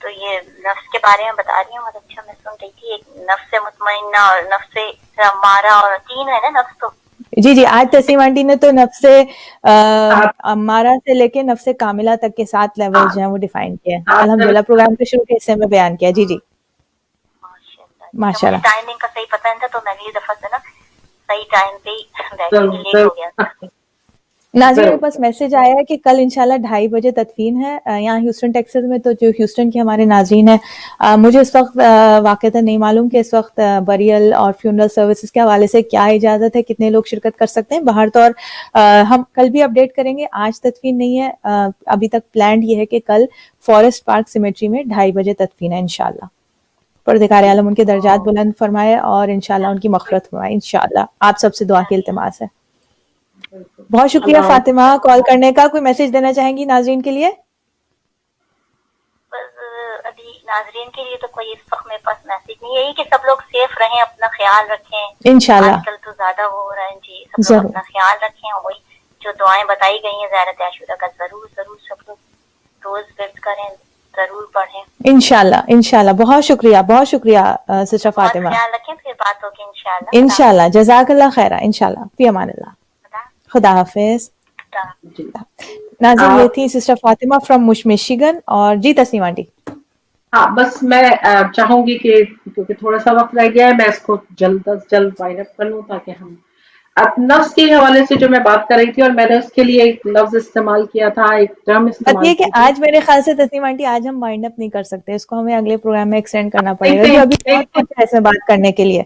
तो ये नफ्स के बारे में बता रही हूँ, बहुत अच्छा। मैं सुन रही थी, एक नफ्स मुतमइन्ना और नफ्स अम्मारा, और 3 है ना नफ्स। तो जी जी, आज तस्नीम आंटी ने तो नफ्से अम्मारा से लेके नफ्से कामिला तक के 7 लेवल्स जो हैं वो डिफाइन किए हैं। अल्हम्दुलिल्लाह प्रोग्राम के शुरू के हिस्से में बयान किया। जी जी माशाल्लाह। टाइमिंग का सही पता नहीं था, तो मैंने ये दफा से ना सही टाइम पे ही लेट हो गया। नाज़रीन, मेरे पास मैसेज आया है कि कल इंशाल्लाह 2:30 बजे तदफीन है यहाँ ह्यूस्टन टेक्सास में। तो जो ह्यूस्टन के हमारे नाज़रीन हैं, मुझे इस वक्त वाक़ईतन नहीं मालूम कि इस वक्त बरियल और फ्यूनरल सर्विसेज के हवाले से क्या इजाज़त है, कितने लोग शिरकत कर सकते हैं। बाहर तौर हम कल भी अपडेट करेंगे। आज तदफीन नहीं है, अभी तक प्लान ये है कि कल फॉरेस्ट पार्क सिमेट्री में 2:30 बजे तदफीन है इंशाल्लाह। परदिगार आलम उनके दर्जात बुलंद फरमाए और इंशाल्लाह उनकी मग़फ़िरत फरमाए इंशाल्लाह। आप सबसे दुआ की इल्तिमास है। बहुत शुक्रिया फातिमा कॉल करने का। कोई मैसेज देना चाहेंगी नाजरीन के लिए? अभी नाजरीन के लिए तो कोई इस वक्त मेरे पास मैसेज नहीं है, यही कि सब लोग सेफ रहें, अपना ख्याल रखें इंशाल्लाह। आजकल तो ज्यादा वो हो रहा है जी, सब लोग अपना ख्याल रखें। वही जो दुआएं बताई गई हैं ज़ियारत आशूरा का जरूर सब लोग रोज विर्द करें, जरूर पढ़ें इंशाल्लाह। इंशाल्लाह। बहुत शुक्रिया सिस्टर फातिमा। ख्याल रखें, फिर बात होगी इंशाल्लाह। इंशाल्लाह। जज़ाकल्लाह खैरा। इंशाल्लाह। फी अमानिल्लाह। खुदा हाफिज। नाज़रीन, ये थी सिस्टर फातिमा फ्रॉम मिशिगन। और जी तस्नीम आंटी। हाँ, बस मैं चाहूंगी कि क्योंकि थोड़ा सा वक्त रह गया है, मैं इसको जल्द अज जल्द वाइंड अप कर लूं ताकि हम अब नफ्स के हवाले से जो मैं बात कर रही थी, और मैंने उसके लिए एक लफ्ज इस्तेमाल किया था, एक टर्म बात इस्तेमाल ये कि की थी। आज मेरे ख्याल से तस्नीम आंटी आज हम वाइंड अप नहीं कर सकते, इसको हमें अगले प्रोग्राम में एक्सटेंड करना पड़ेगा, देखते जो हैं, अभी बहुत देखते कुछ है इसमें बात करने के लिए।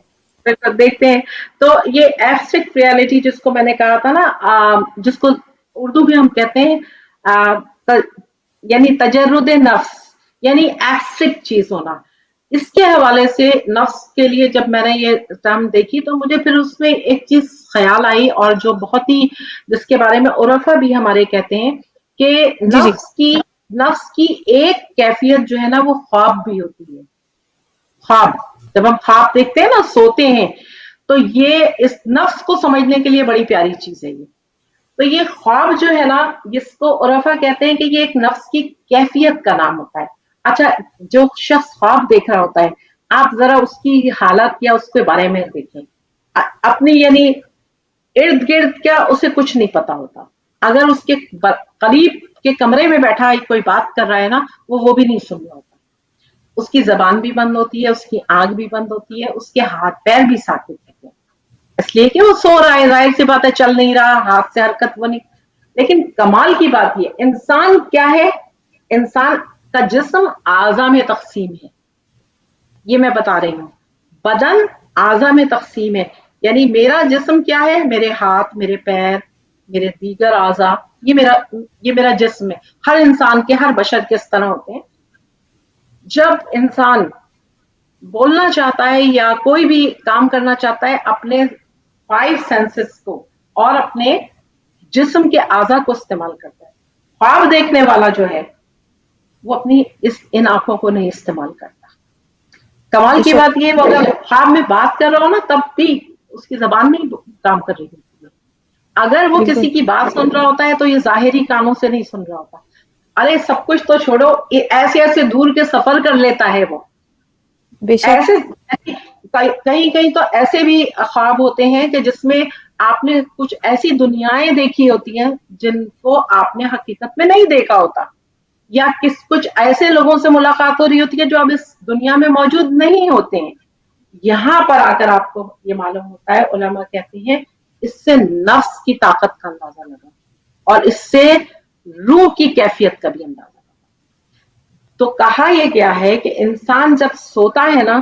बिल्कुल देखते हैं। तो ये एब्स्ट्रैक्ट रियलिटी जिसको मैंने कहा था ना, जिसको उर्दू में हम कहते हैं आ, त, यानी तजर्रुद नफ्स, यानी एब्स्ट्रैक्ट चीज होना, इसके हवाले से नफ्स के लिए जब मैंने ये टर्म देखी तो मुझे फिर उसमें एक चीज ख्याल आई, और जो बहुत ही, जिसके बारे में उरफा भी हमारे कहते हैं कि जी जी। नफ्स की एक कैफियत जो है ना, वो ख्वाब भी होती है। ख्वाब, जब हम ख्वाब देखते हैं ना, सोते हैं, तो ये इस नफ्स को समझने के लिए बड़ी प्यारी चीज है ये। तो ये ख्वाब जो है ना, जिसको उरफा कहते हैं कि ये एक नफ्स की कैफियत का नाम होता है। अच्छा, जो शख्स ख्वाब देख रहा होता है, आप जरा उसकी हालत या उसके बारे में देखें। अपनी यानी इर्द गिर्द क्या उसे कुछ नहीं पता होता। अगर उसके करीब के कमरे में बैठा है कोई बात कर रहा है ना, वो भी नहीं सुन रहा होता। उसकी जबान भी बंद होती है, उसकी आंख भी बंद होती है, उसके हाथ पैर भी साकित रहते हैं, इसलिए कि वो सो रहा है, जाहिर सी बात है, चल नहीं रहा, हाथ से हरकत वो नहीं। लेकिन कमाल की बात ये, इंसान क्या है, इंसान का जिस्म आज़ा में तकसीम है, ये मैं बता रही हूँ। बदन आज़ा में तकसीम है, यानी मेरा जिस्म क्या है, मेरे हाथ, मेरे पैर, मेरे दीगर आज़ा, ये मेरा जिस्म है। हर इंसान के, हर बशर के इस तरह होते हैं। जब इंसान बोलना चाहता है या कोई भी काम करना चाहता है, अपने 5 सेंसेस को और अपने जिस्म के आज़ा को इस्तेमाल करता है। ख्वाब देखने वाला जो है, वो अपनी इन आंखों को नहीं इस्तेमाल करता। कमाल की बेशक। बात ये, वो अगर ख्वाब में बात कर रहा हो ना, तब भी उसकी जबान नहीं काम कर रही होती है। अगर वो बिल्कुल। किसी की बात सुन रहा होता है तो ये जाहिरी कानों से नहीं सुन रहा होता। अरे सब कुछ तो छोड़ो, ये ऐसे ऐसे दूर के सफर कर लेता है वो। बेशक। ऐसे कहीं कहीं तो ऐसे भी ख्वाब होते हैं कि जिसमें आपने कुछ ऐसी दुनियाएं देखी होती हैं जिनको आपने हकीकत में नहीं देखा होता, या कुछ ऐसे लोगों से मुलाकात हो रही होती है जो अब इस दुनिया में मौजूद नहीं होते हैं। यहाँ पर आकर आपको ये मालूम होता है, उलमा कहते हैं, इससे नफ्स की ताकत का अंदाजा लगा, और इससे रूह की कैफियत का भी अंदाजा लगा। तो कहा यह गया है कि इंसान जब सोता है ना,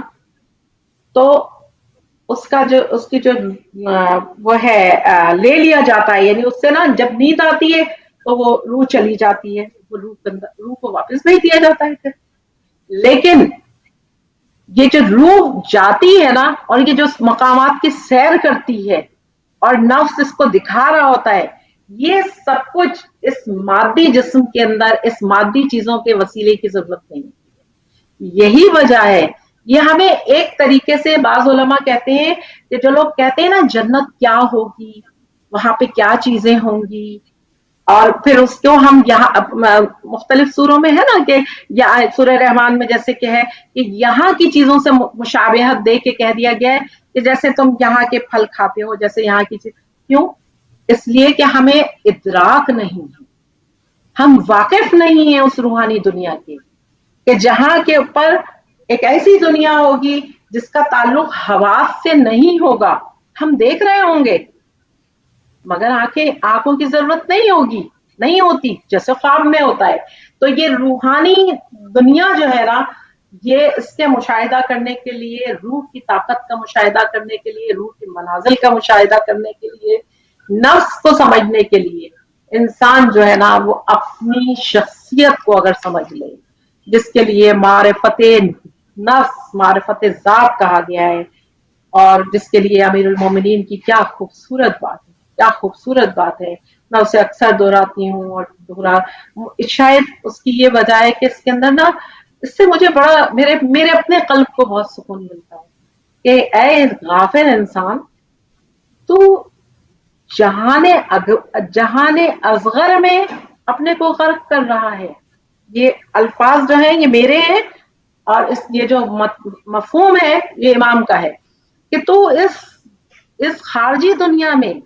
तो उसकी जो वो है, ले लिया जाता है, यानी उससे ना जब नींद आती है तो वो रूह चली जाती है, वो रूह को वापस भेज दिया जाता है फिर। लेकिन ये जो रूह जाती है ना, और ये जो मकामात की सैर करती है और नफ्स इसको दिखा रहा होता है, ये सब कुछ इस मादी जिस्म के अंदर, इस मादी चीजों के वसीले की जरूरत नहीं है। यही वजह है, ये हमें एक तरीके से, बाज उलमा कहते हैं कि जो लोग कहते हैं ना जन्नत क्या होगी, वहां पे क्या चीजें होंगी, और फिर उसको हम यहाँ मुख्तलिफ सूरों में है ना कि सूरह रहमान में जैसे कि है कि यहाँ की चीजों से मुशाबहत दे के कह दिया गया है कि जैसे तुम यहाँ के फल खाते हो, जैसे यहाँ की चीज। क्यों? इसलिए कि हमें इदराक नहीं है, हम वाकिफ नहीं है उस रूहानी दुनिया के, कि जहां के ऊपर एक ऐसी दुनिया होगी जिसका ताल्लुक हवास से नहीं होगा। हम देख रहे होंगे मगर आंखों की जरूरत नहीं होगी, नहीं होती, जैसे ख्वाब में होता है। तो ये रूहानी दुनिया जो है ना, ये इसके मुशाहिदा करने के लिए, रूह की ताकत का मुशाहिदा करने के लिए, रूह के मनाजिल का मुशाहिदा करने के लिए, नफ्स को समझने के लिए, इंसान जो है ना, वो अपनी शख्सियत को अगर समझ ले, जिसके लिए मारिफत नफ्स, मारिफत जात कहा गया है, और जिसके लिए अमीरुल मोमिनीन की क्या खूबसूरत बात है, क्या खूबसूरत बात है। मैं उसे अक्सर दोहराती हूँ, और दोहरा, शायद उसकी ये वजह है कि इसके अंदर ना, इससे मुझे बड़ा, मेरे मेरे अपने कल्ब को बहुत सुकून मिलता है कि ऐ गाफिल इंसान, तू जहाने असगर में अपने को गर्क कर रहा है। ये अल्फाज जो हैं ये मेरे हैं, और ये जो मफहूम है ये इमाम का है कि तू इस खारजी दुनिया में,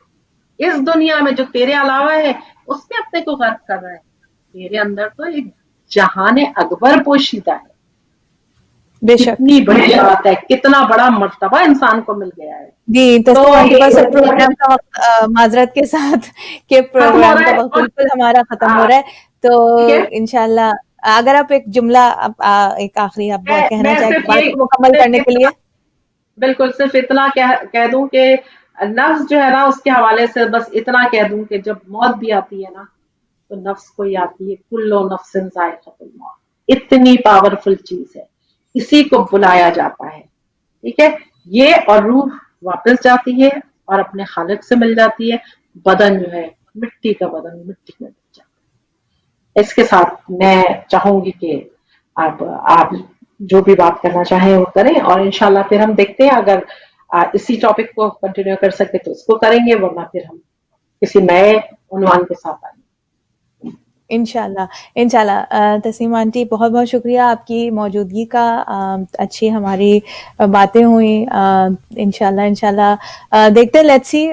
इस दुनिया में जो तेरे अलावा है, उसमें अपने को गर्क कर रहा है। तेरे अंदर तो एक जहाने अकबर पोशीदा है, بے شک کتنی بڑی بات ہے, کتنا بڑا مرتبہ انسان کو مل گیا ہے. جی. تسنیم آنٹی بس اب پروگرام کا وقت معذرت کے ساتھ کہ پروگرام کا وقت بالکل ہمارا ختم ہو رہا ہے, تو انشاءاللہ اگر آپ ایک جملہ ایک آخری آپ کہنا چاہیں بات کو مکمل کرنے کے لیے. بالکل, صرف اتنا کہہ دوں کہ نفس جو ہے نا, اس کے حوالے سے بس اتنا کہہ دوں کہ جب موت بھی آتی ہے نا تو نفس کو ہی آتی ہے, کل نفس ذائقۃ الموت, اتنی پاورفل چیز ہے, اسی کو بلایا جاتا ہے. ٹھیک ہے, یہ اور روح واپس جاتی ہے اور اپنے خالق سے مل جاتی ہے. بدن جو ہے مٹی کا بدن مٹی میں مل جاتا ہے. اس کے ساتھ میں چاہوں گی کہ آپ جو بھی بات کرنا چاہیں وہ کریں, اور انشاءاللہ پھر ہم دیکھتے ہیں اگر اسی ٹاپک کو کنٹینیو کر سکتے تو اس کو کریں گے, ورنہ پھر ہم کسی نئے عنوان کے ساتھ آئیں گے. انشاءاللہ. تسنیم آنٹی بہت بہت شکریہ آپ کی موجودگی کا, اچھی ہماری باتیں ہوئیں. انشاءاللہ دیکھتے let's see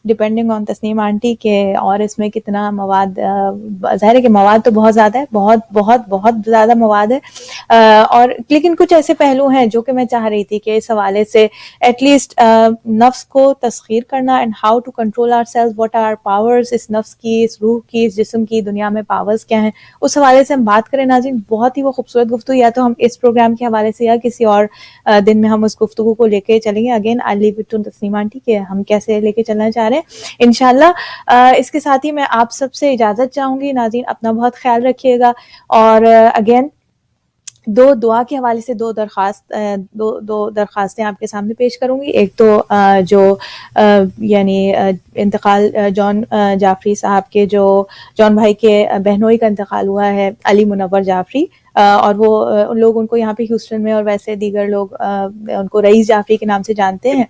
depending on Tasneem aunty کہ اور اس میں کتنا مواد, ظاہر ہے کہ مواد تو بہت زیادہ ہے, بہت بہت بہت زیادہ مواد ہے, اور لیکن کچھ ایسے پہلو ہیں جو کہ میں چاہ رہی تھی کہ اس حوالے سے ایٹ لیسٹ نفس کو تسخیر کرنا and how to control our self, what are powers, اس نفس کی, اس روح کی, اس جسم کی دنیا میں پاورز کیا ہیں, اس حوالے سے ہم بات کریں. ناظرین بہت ہی وہ خوبصورت گفتگو, یا تو ہم اس پروگرام کے حوالے سے یا کسی اور دن میں ہم اس گفتگو کو لے کے چلیں گے. Again I leave it to Tasneem aunty کہ ہم کیسے لے کے چلنا چاہ رہے ہیں انشاءاللہ. اس کے ساتھ ہی میں آپ سب سے اجازت چاہوں گی. ناظرین اپنا بہت خیال رکھیے گا, اور اگین دعا کے حوالے سے دو درخواستیں آپ کے سامنے پیش کروں گی. ایک تو جو یعنی انتقال جان جعفری صاحب کے, جو جان بھائی کے بہنوئی کا انتقال ہوا ہے, علی منور جعفری, اور وہ ان کو یہاں پہ ہیوسٹن میں اور ویسے دیگر لوگ ان کو رئیس جعفری کے نام سے جانتے ہیں.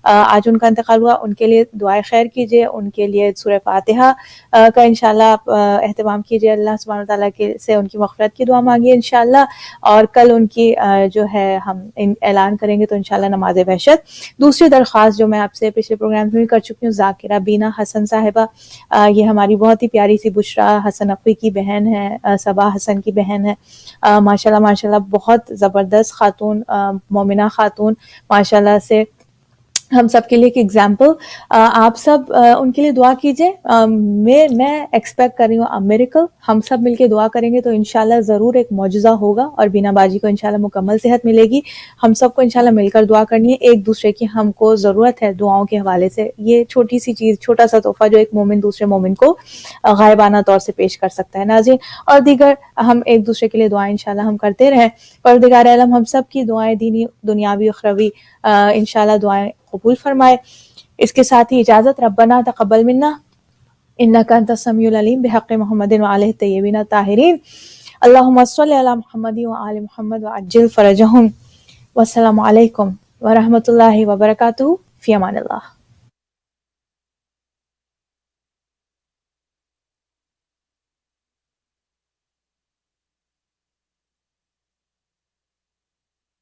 آج ان کا انتقال ہوا, ان کے لیے دعائے خیر کیجیے, ان کے لیے سورہ فاتحہ کا انشاءاللہ آپ اہتمام کیجیے. اللہ سبحانہ وتعالیٰ سے ان کی مغفرت کی دعا مانگیے انشاءاللہ. اور کل ان کی جو ہے ہم اعلان کریں گے تو انشاءاللہ نماز وحشت. دوسری درخواست جو میں آپ سے پچھلے پروگرام میں کر چکی ہوں, ذاکرہ بینا حسن صاحبہ, یہ ہماری بہت ہی پیاری سی بشرا حسن اقوی کی بہن ہے, صبا حسن کی بہن ہے. ماشاءاللہ بہت زبردست خاتون, مومنہ خاتون ماشاءاللہ سے, ہم سب کے لیے ایک ایگزامپل. آپ سب ان کے لیے دعا کیجئے. میں ایکسپیکٹ کر رہی ہوں میریکل. ہم سب مل کے دعا کریں گے تو انشاءاللہ ضرور ایک معجزہ ہوگا, اور بینا باجی کو انشاءاللہ مکمل صحت ملے گی. ہم سب کو انشاءاللہ مل کر دعا کرنی ہے. ایک دوسرے کی ہم کو ضرورت ہے دعاؤں کے حوالے سے. یہ چھوٹی سی چیز, چھوٹا سا تحفہ جو ایک مومن دوسرے مومن کو غائبانہ طور سے پیش کر سکتا ہے. ناظرین اور دیگر ہم ایک دوسرے کے لیے دعائیں انشاءاللہ ہم کرتے رہیں. پروردگار عالم ہم سب کی دعائیں دینی دنیاوی اخروی انشاءاللہ دعائیں قبول فرمائے. اس کے ساتھ ہی اجازت. ربنا تقبل منا انک انت السمیع العلیم بحق محمد وآلہ الطیبین الطاہرین. اللہم صل علی محمد وآل محمد وعجل فرجہم. والسلام علیکم ورحمۃ اللہ وبرکاتہ. فی امان اللہ.